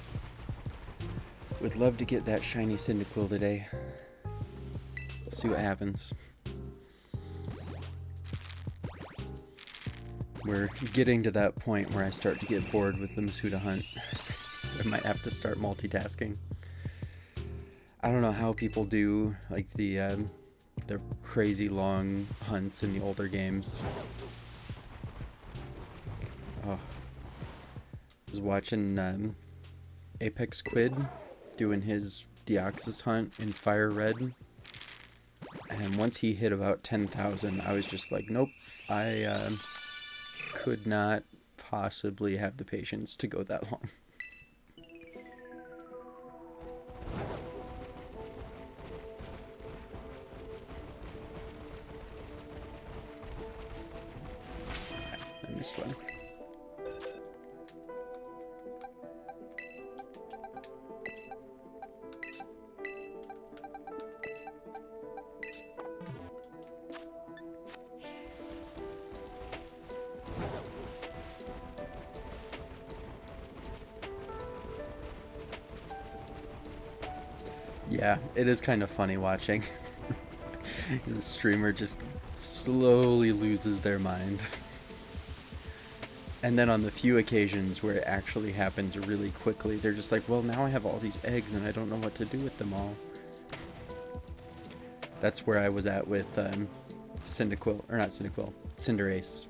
Would love to get that shiny Cyndaquil today. Let's see what happens. We're getting to that point where I start to get bored with the Masuda hunt. So I might have to start multitasking. I don't know how people do like the crazy long hunts in the older games. Oh. I was watching Apex Quid doing his Deoxys hunt in Fire Red. And once he hit about 10,000, I was just like, nope, I could not possibly have the patience to go that long. I missed one. Yeah, it is kind of funny watching. The streamer just slowly loses their mind. And then on the few occasions where it actually happens really quickly, they're just like, well, now I have all these eggs and I don't know what to do with them all. That's where I was at with Cyndaquil, or not Cyndaquil, Cinderace.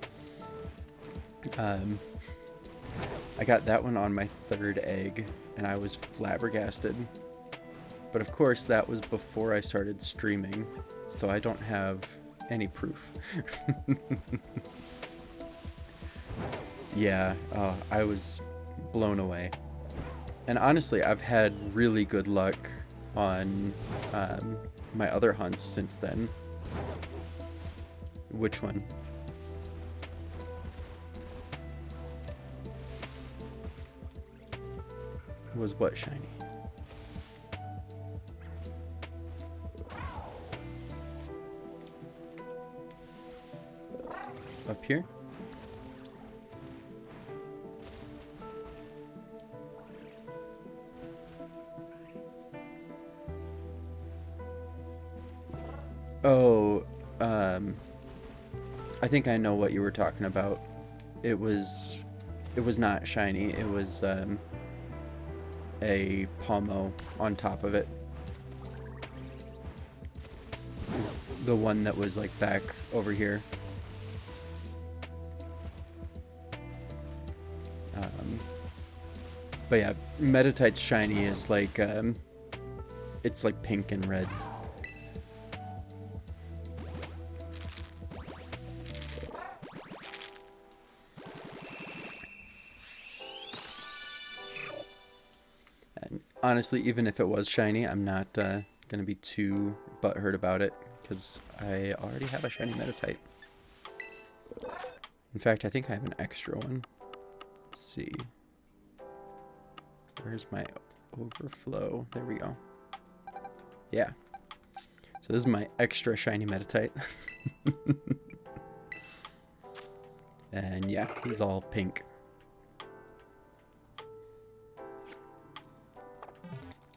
I got that one on my 3rd egg and I was flabbergasted. But of course, that was before I started streaming, so I don't have any proof. Yeah, I was blown away. And honestly, I've had really good luck on my other hunts since then. Which one? Was what shiny? Up here? Oh, I think I know what you were talking about. It was not shiny. It was a Palmo on top of it. The one that was like back over here. But yeah, Meditite's shiny is like, it's like pink and red. And honestly, even if it was shiny, I'm not gonna be too butthurt about it, because I already have a shiny Meditite. In fact, I think I have an extra one. Let's see. Where's my overflow? There we go. Yeah. So this is my extra shiny Meditite. And yeah, he's all pink.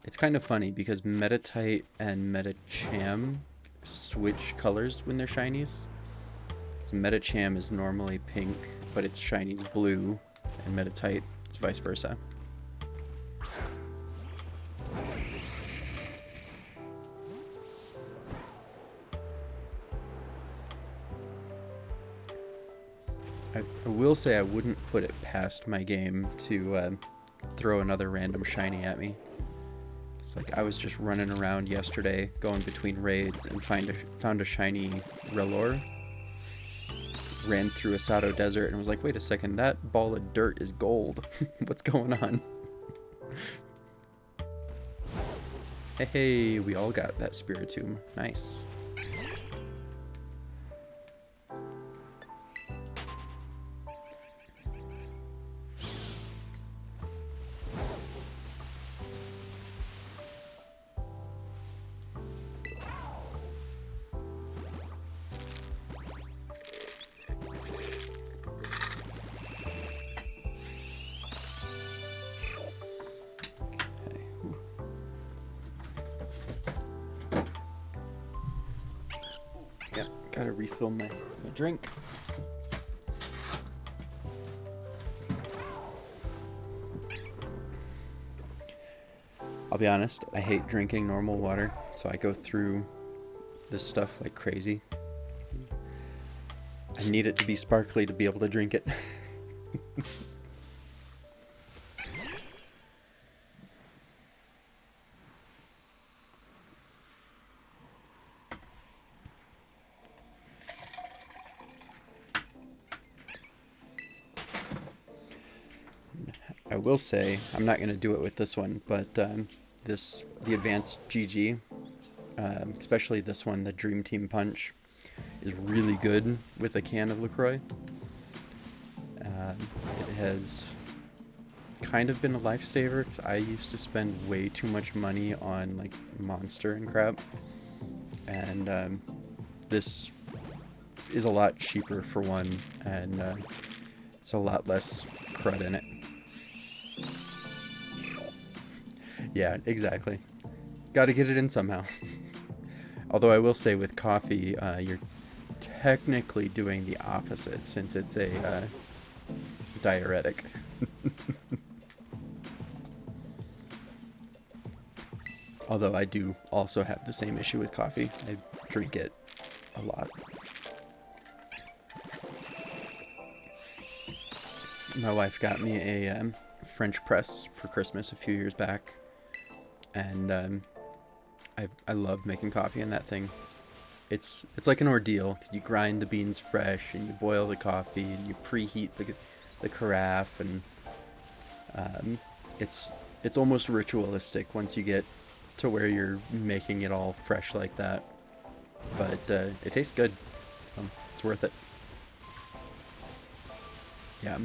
It's kind of funny because Meditite and Medicham switch colors when they're shinies. So Medicham is normally pink, but its shiny's blue, and Meditite is vice versa. I will say I wouldn't put it past my game to throw another random shiny at me. It's like I was just running around yesterday, going between raids, and found a shiny Rellor. Ran through Asado Desert and was like, wait a second, that ball of dirt is gold. What's going on? Hey, we all got that Spiritomb. Nice. Yeah, gotta refill my drink. I'll be honest, I hate drinking normal water, so I go through this stuff like crazy. I need it to be sparkly to be able to drink it. I will say, I'm not going to do it with this one, but the advanced GG, especially this one, the Dream Team Punch, is really good with a can of LaCroix. It has kind of been a lifesaver because I used to spend way too much money on like Monster and crap, and this is a lot cheaper for one, and it's a lot less crud in it. Yeah, exactly. Got to get it in somehow. Although I will say with coffee, you're technically doing the opposite since it's a diuretic. Although I do also have the same issue with coffee. I drink it a lot. My wife got me a French press for Christmas a few years back, and I love making coffee in that thing. It's like an ordeal because you grind the beans fresh and you boil the coffee and you preheat the carafe, and it's almost ritualistic once you get to where you're making it all fresh like that. But it tastes good, so it's worth it. Yeah,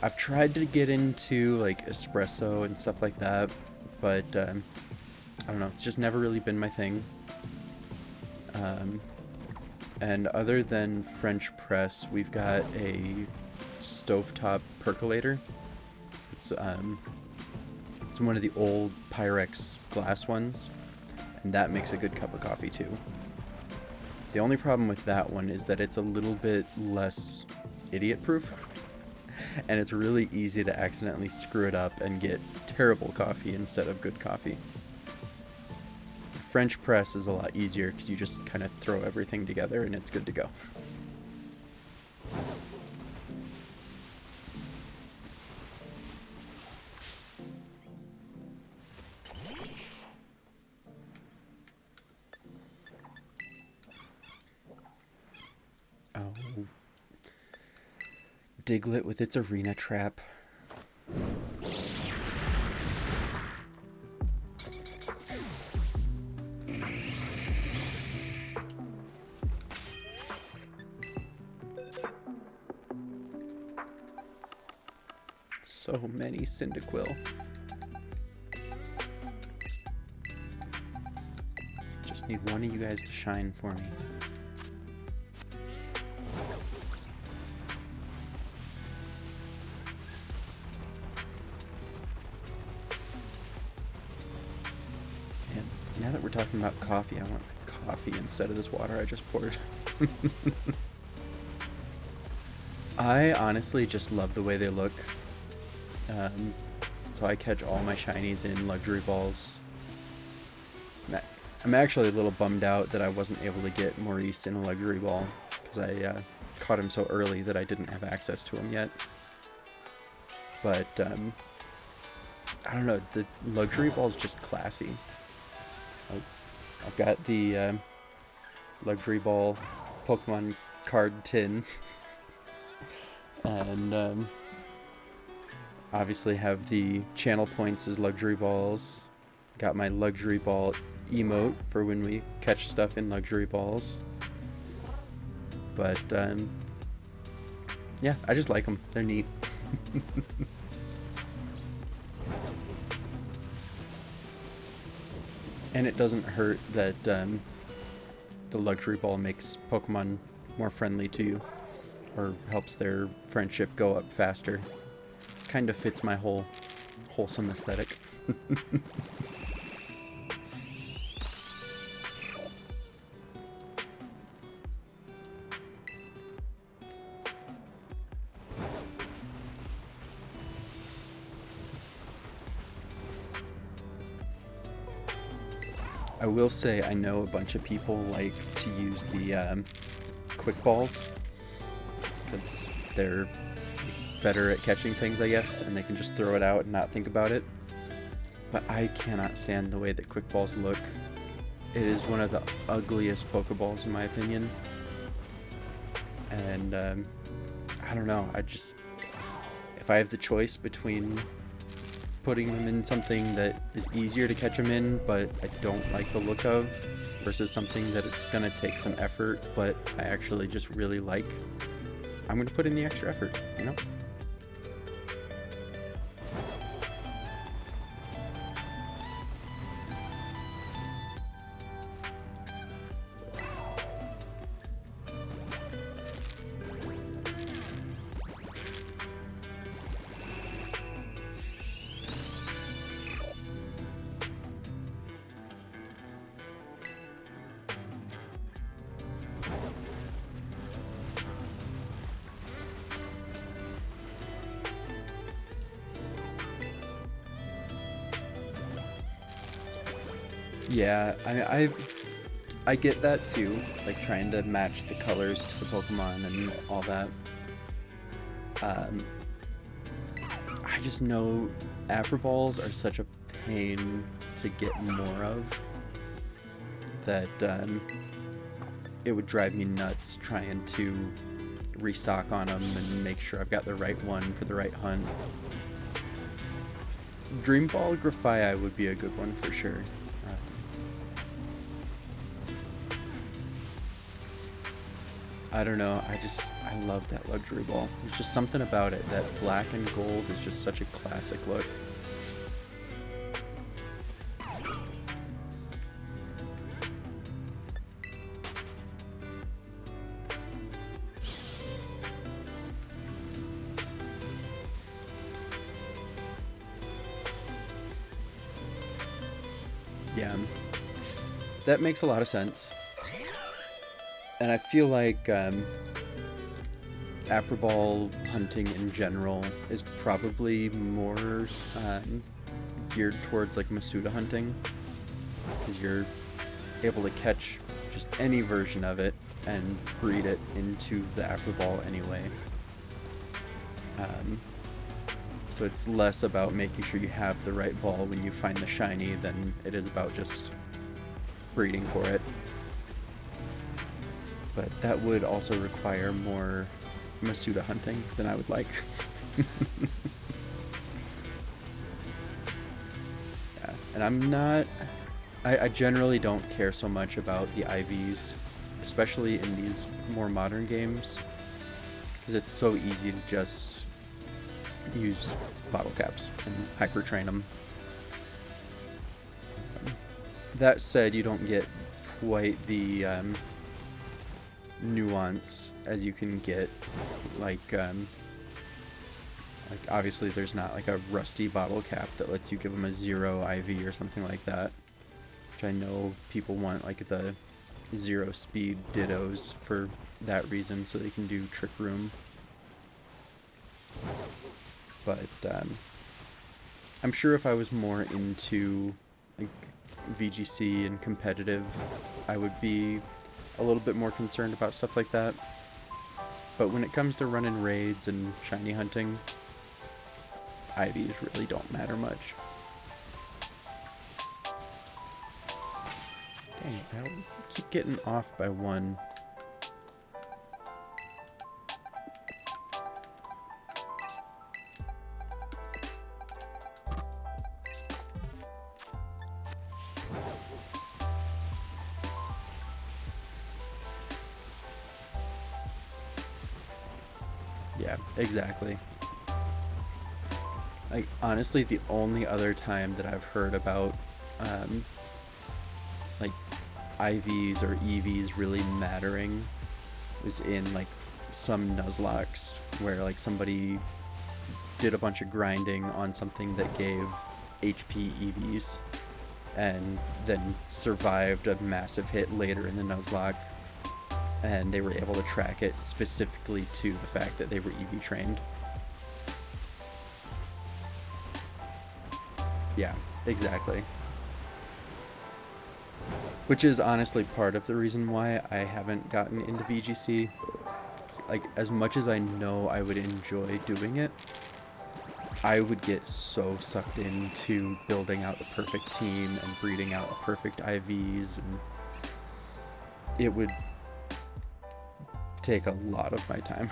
I've tried to get into like espresso and stuff like that, but I don't know, it's just never really been my thing. And other than French press, we've got a stovetop percolator. It's one of the old Pyrex glass ones, and that makes a good cup of coffee too. The only problem with that one is that it's a little bit less idiot-proof, and it's really easy to accidentally screw it up and get terrible coffee instead of good coffee. French press is a lot easier because you just kind of throw everything together and it's good to go. Oh, Diglett with its arena trap. So many Cyndaquil. Just need one of you guys to shine for me. And now that we're talking about coffee, I want coffee instead of this water I just poured. I honestly just love the way they look. So I catch all my shinies in luxury balls. I'm actually a little bummed out that I wasn't able to get Maurice in a luxury ball, because I caught him so early that I didn't have access to him yet. But I don't know, the luxury ball is just classy. I've got the luxury ball Pokemon card tin, and obviously have the channel points as luxury balls. Got my luxury ball emote for when we catch stuff in luxury balls. But yeah, I just like them. They're neat. And it doesn't hurt that the luxury ball makes Pokemon more friendly to you, or helps their friendship go up faster. Kind of fits my whole wholesome aesthetic. I will say I know a bunch of people like to use the quick balls because they're better at catching things, I guess, and they can just throw it out and not think about it. But I cannot stand the way that quick balls look. It is one of the ugliest Pokeballs in my opinion. And I don't know, if I have the choice between putting them in something that is easier to catch them in, but I don't like the look of, versus something that it's gonna take some effort, but I actually just really like, I'm gonna put in the extra effort, you know? Yeah, I get that too, like trying to match the colors to the Pokemon and all that. I just know Afro Balls are such a pain to get more of that it would drive me nuts trying to restock on them and make sure I've got the right one for the right hunt. Dream Ball Grafaiai would be a good one for sure. I don't know, I love that luxury ball. There's just something about it. That black and gold is just such a classic look. Yeah, that makes a lot of sense. And I feel like Ball hunting in general is probably more geared towards like Masuda hunting, because you're able to catch just any version of it and breed it into the Ball anyway. So it's less about making sure you have the right ball when you find the shiny than it is about just breeding for it. But that would also require more Masuda hunting than I would like. Yeah, and I'm not... I generally don't care so much about the IVs, especially in these more modern games, because it's so easy to just use bottle caps and hyper train them. That said, you don't get quite the nuance as you can get like obviously there's not like a rusty bottle cap that lets you give them a 0 IV or something like that, which I know people want like the 0 speed dittos for that reason, so they can do Trick Room. But I'm sure if I was more into like VGC and competitive, I would be a little bit more concerned about stuff like that. But when it comes to running raids and shiny hunting, IVs really don't matter much. Dang, I keep getting off by 1. Yeah, exactly. Like, honestly, the only other time that I've heard about, like, IVs or EVs really mattering was in, like, some Nuzlockes, where, like, somebody did a bunch of grinding on something that gave HP EVs, and then survived a massive hit later in the Nuzlocke, and they were able to track it specifically to the fact that they were EV trained. Yeah, exactly. Which is honestly part of the reason why I haven't gotten into VGC. Like, as much as I know I would enjoy doing it, I would get so sucked into building out the perfect team and breeding out the perfect IVs, and it would take a lot of my time.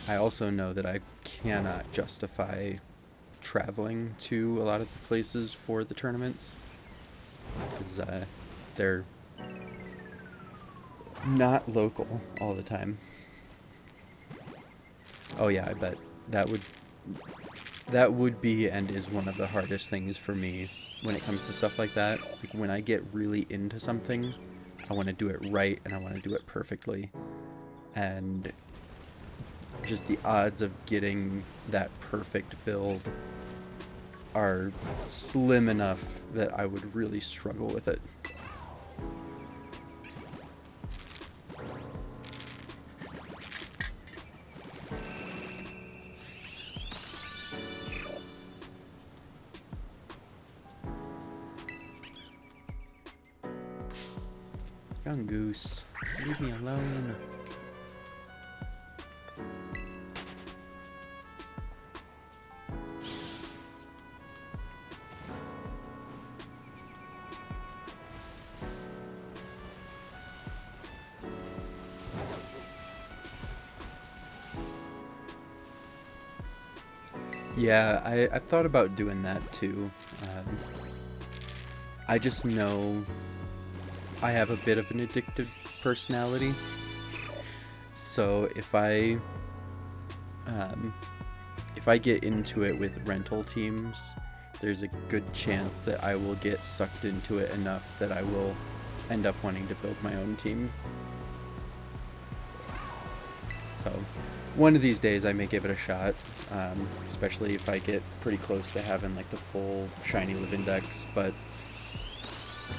I also know that I cannot justify traveling to a lot of the places for the tournaments, because they're not local all the time. Oh yeah, I bet that would be and is one of the hardest things for me when it comes to stuff like that. Like when I get really into something, I want to do it right and I want to do it perfectly. And just the odds of getting that perfect build are slim enough that I would really struggle with it. Young goose, leave me alone. Yeah, I've thought about doing that too. I just know I have a bit of an addictive personality, so if I get into it with rental teams, there's a good chance that I will get sucked into it enough that I will end up wanting to build my own team. So one of these days I may give it a shot, especially if I get pretty close to having like the full shiny live index, but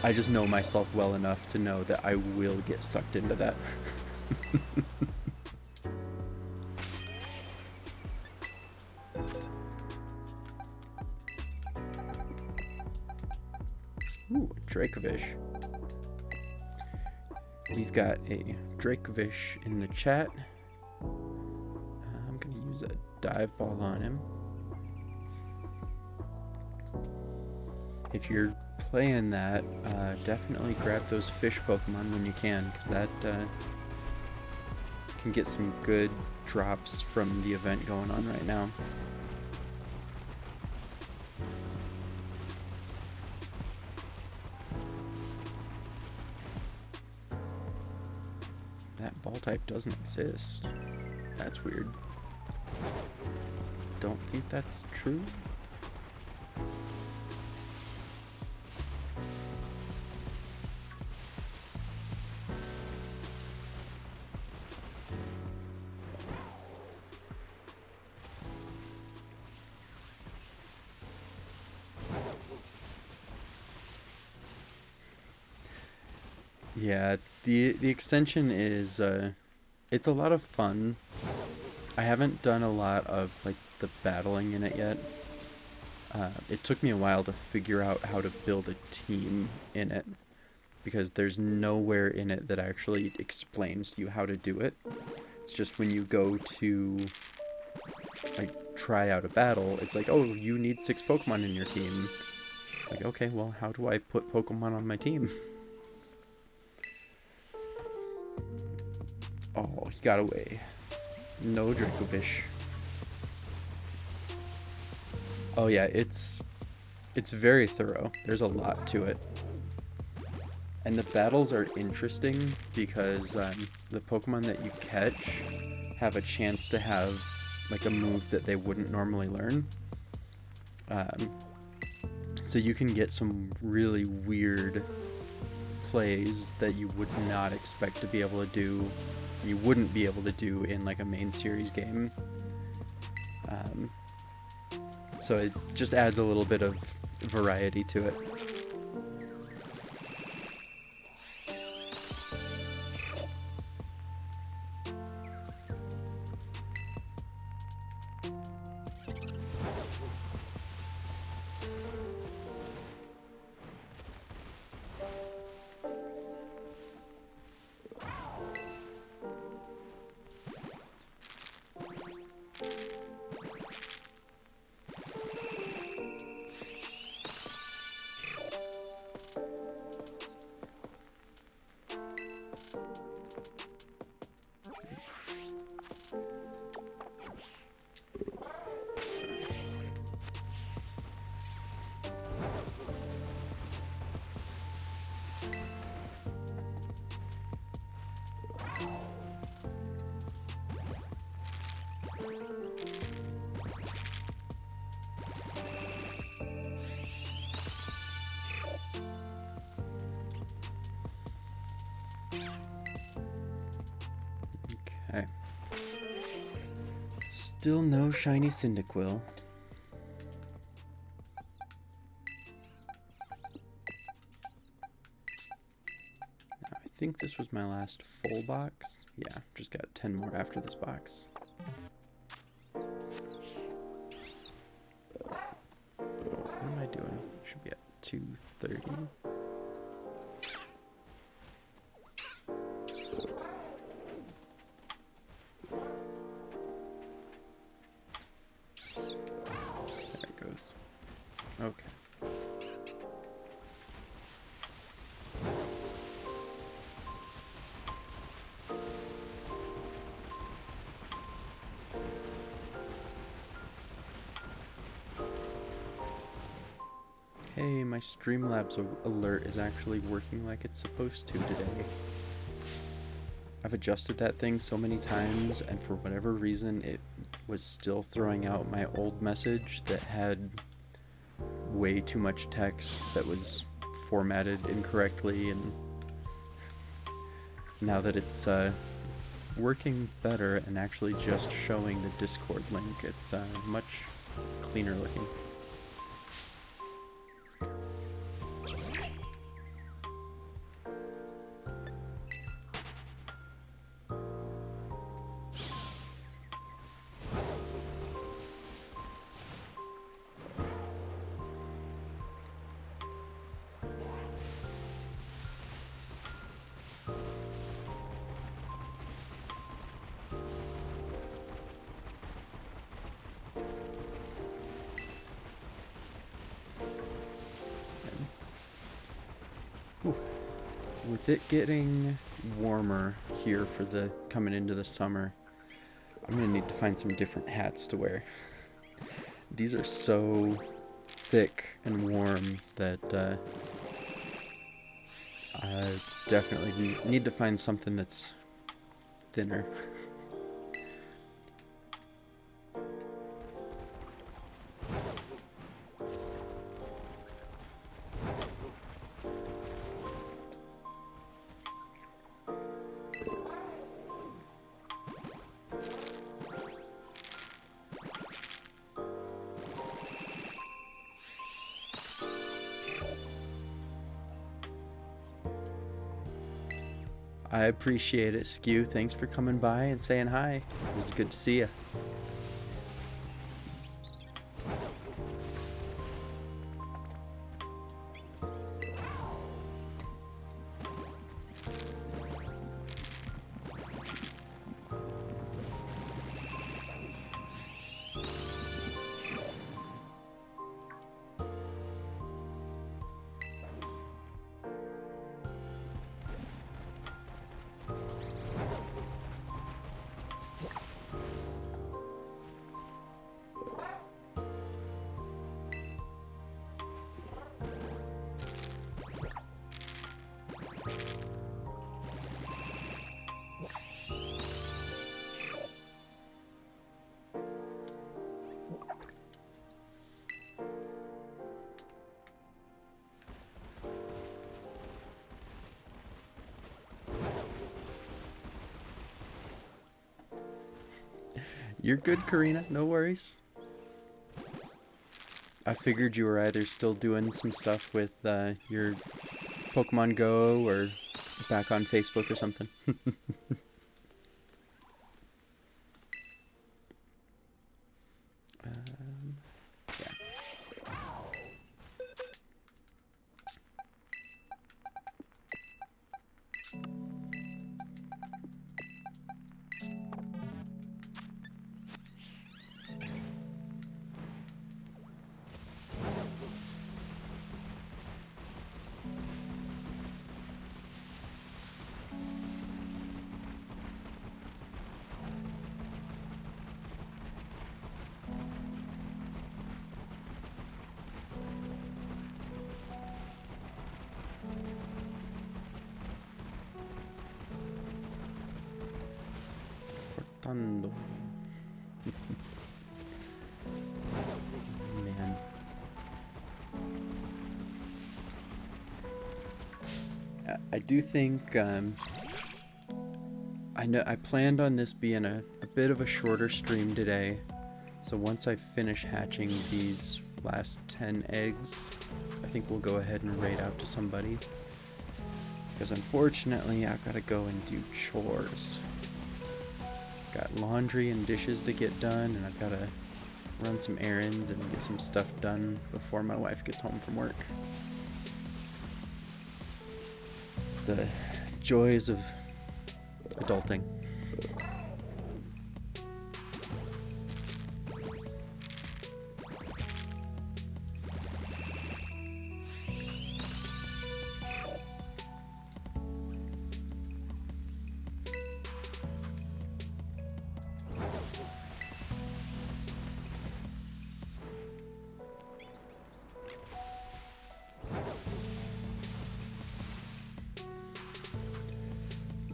I just know myself well enough to know that I will get sucked into that. Ooh, a Dracovish. We've got a Dracovish in the chat. I'm gonna use a dive ball on him. If you're playing that, definitely grab those fish Pokemon when you can, because that can get some good drops from the event going on right now. That ball type doesn't exist. That's weird. Don't think that's true. Yeah, the extension is it's a lot of fun. I haven't done a lot of like the battling in it yet. It took me a while to figure out how to build a team in it, because there's nowhere in it that actually explains to you how to do it. It's just when you go to like try out a battle, it's like, oh, you need 6 Pokemon in your team. Like, okay, well, how do I put Pokemon on my team? Oh, he got away. No Dracovish. Oh yeah, it's very thorough. There's a lot to it. And the battles are interesting because the Pokemon that you catch have a chance to have like a move that they wouldn't normally learn. So you can get some really weird plays that you would not expect to be able to do. You wouldn't be able to do in like a main series game. So it just adds a little bit of variety to it. Still no shiny Cyndaquil. I think this was my last full box. Yeah, just got 10 more after this box. What am I doing? Should be at 230. There it goes. Okay. Hey, my Streamlabs alert is actually working like it's supposed to today. I've adjusted that thing so many times, and for whatever reason, it was still throwing out my old message that had way too much text that was formatted incorrectly, and now that it's working better and actually just showing the Discord link, it's much cleaner looking. Ooh. With it getting warmer here for the coming into the summer, I'm gonna need to find some different hats to wear. These are so thick and warm that I definitely need to find something that's thinner. I appreciate it, Skew. Thanks for coming by and saying hi. It was good to see you. You're good, Karina. No worries. I figured you were either still doing some stuff with your Pokemon Go or back on Facebook or something. Yeah. Cortando. Man. I do think I planned on this being a bit of a shorter stream today, So once I finish hatching these last 10 eggs, I think we'll go ahead and raid out to somebody. Because unfortunately, I've got to go and do chores. Got laundry and dishes to get done, and I've got to run some errands and get some stuff done before my wife gets home from work. The joys of adulting.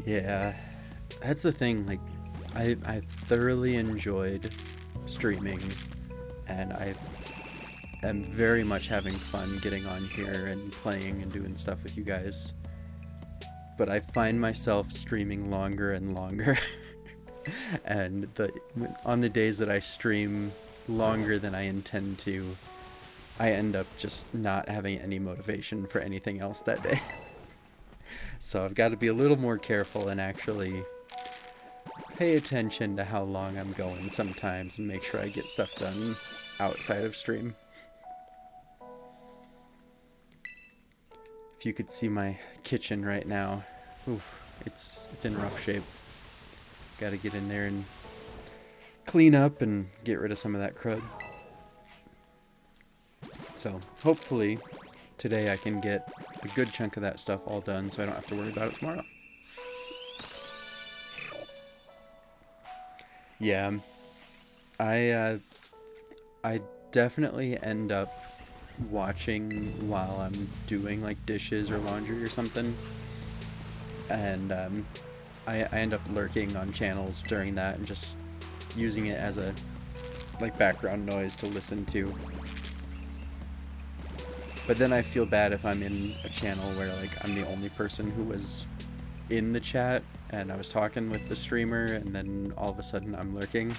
Yeah, that's the thing, like, I thoroughly enjoyed streaming, and I am very much having fun getting on here and playing and doing stuff with you guys, but I find myself streaming longer and longer, and on the days that I stream longer than I intend to, I end up just not having any motivation for anything else that day. So I've got to be a little more careful and actually pay attention to how long I'm going sometimes and make sure I get stuff done outside of stream. If you could see my kitchen right now, oof, it's in rough shape. Got to get in there and clean up and get rid of some of that crud. So hopefully today I can get a good chunk of that stuff all done so I don't have to worry about it tomorrow. Yeah, I definitely end up watching while I'm doing like dishes or laundry or something, and I end up lurking on channels during that and just using it as a like background noise to listen to. But then I feel bad if I'm in a channel where like I'm the only person who was in the chat and I was talking with the streamer and then all of a sudden I'm lurking.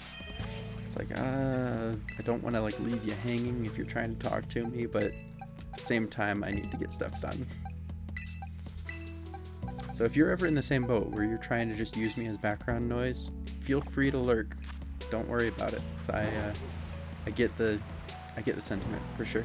It's like, I don't want to like leave you hanging if you're trying to talk to me, but at the same time I need to get stuff done. So if you're ever in the same boat where you're trying to just use me as background noise, feel free to lurk. Don't worry about it. 'Cause I get the sentiment for sure.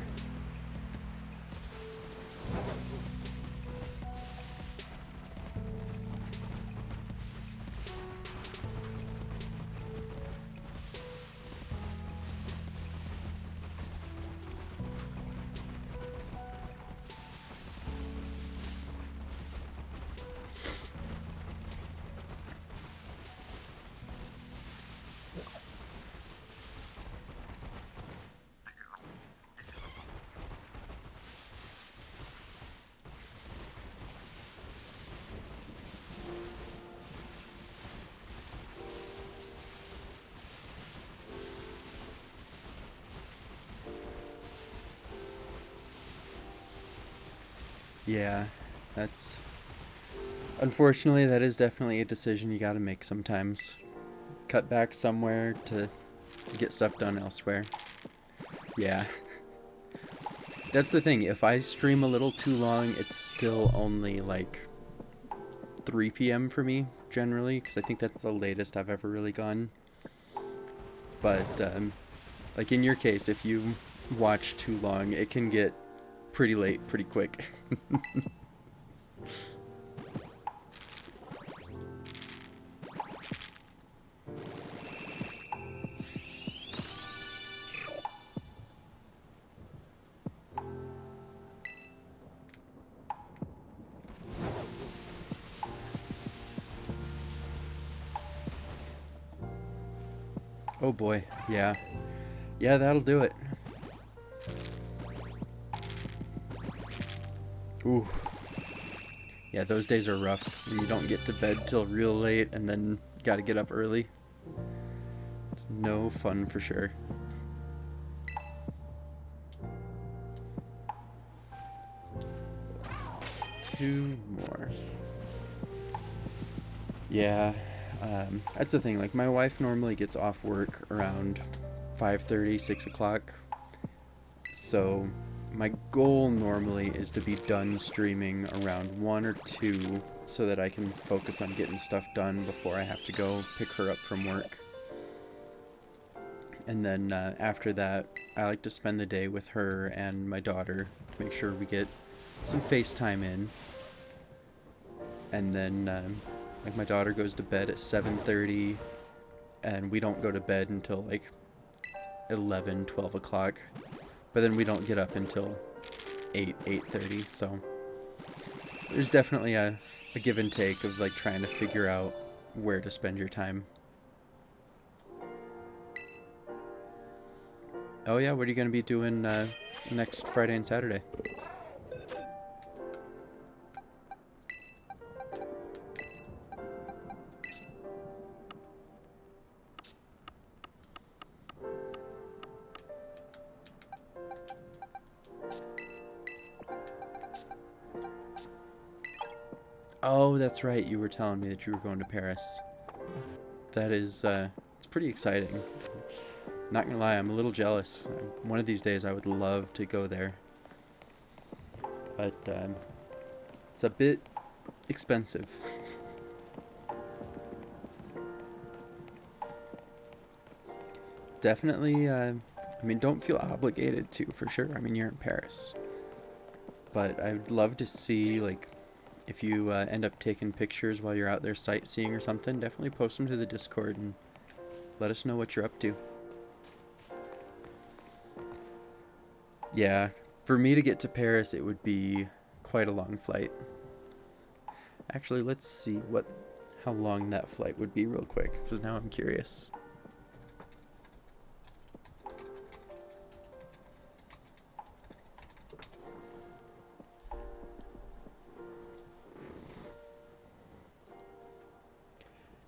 Yeah, unfortunately, that is definitely a decision you gotta make sometimes. Cut back somewhere to get stuff done elsewhere. Yeah. That's the thing, if I stream a little too long, it's still only like 3 p.m. for me, generally, because I think that's the latest I've ever really gone. But, like in your case, if you watch too long, it can get pretty late pretty quick. Oh boy, yeah. Yeah, that'll do it. Ooh. Yeah, those days are rough. When you don't get to bed till real late and then gotta get up early. It's no fun for sure. Two more. Yeah, that's the thing. Like, my wife normally gets off work around 5:30, 6 o'clock. So my goal normally is to be done streaming around 1 or 2 so that I can focus on getting stuff done before I have to go pick her up from work. And then after that, I like to spend the day with her and my daughter to make sure we get some FaceTime in. And then like my daughter goes to bed at 7:30 and we don't go to bed until like 11, 12 o'clock. But then we don't get up until 8:30, so there's definitely a give and take of like trying to figure out where to spend your time. Oh yeah, what are you going to be doing next Friday and Saturday? Oh, that's right. You were telling me that you were going to Paris. That is, it's pretty exciting. Not gonna lie, I'm a little jealous. One of these days I would love to go there. But, it's a bit expensive. Definitely, I mean, don't feel obligated to, for sure. I mean, you're in Paris. But I'd love to see, like, if you end up taking pictures while you're out there sightseeing or something, definitely post them to the Discord and let us know what you're up to. Yeah, for me to get to Paris, it would be quite a long flight. Actually, let's see how long that flight would be real quick, because now I'm curious.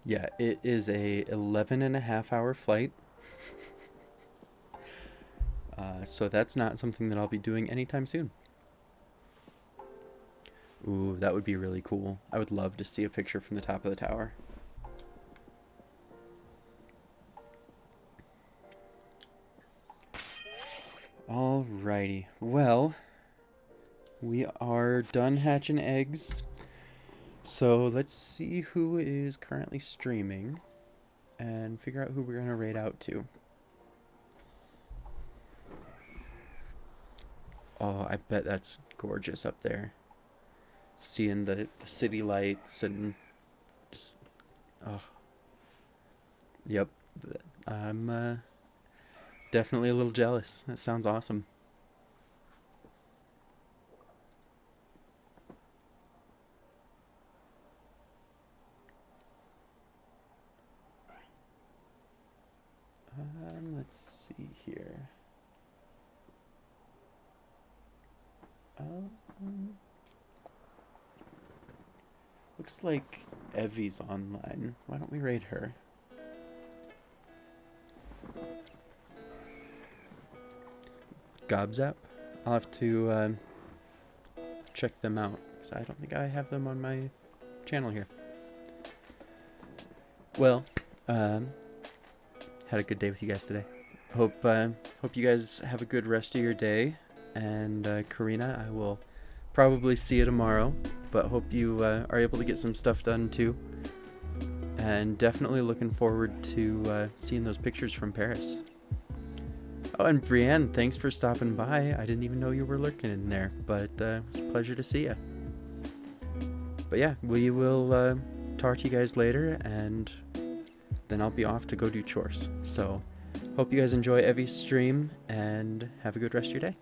Yeah, it is a 11.5-hour flight. So that's not something that I'll be doing anytime soon. Ooh, that would be really cool. I would love to see a picture from the top of the tower. Alrighty, well, we are done hatching eggs. So let's see who is currently streaming and figure out who we're going to raid out to. Oh, I bet that's gorgeous up there. Seeing the city lights and just, oh. Yep, I'm definitely a little jealous. That sounds awesome. Let's see here. Looks like Evie's online. Why don't we raid her? Gobzap? I'll have to check them out, because I don't think I have them on my channel here. Well, had a good day with you guys today. Hope you guys have a good rest of your day. And Karina, I will probably see you tomorrow, but hope you are able to get some stuff done too. And definitely looking forward to seeing those pictures from Paris. Oh, and Brienne, thanks for stopping by. I didn't even know you were lurking in there, but it was a pleasure to see you. But yeah, we will talk to you guys later, and then I'll be off to go do chores. So hope you guys enjoy Evie's stream, and have a good rest of your day.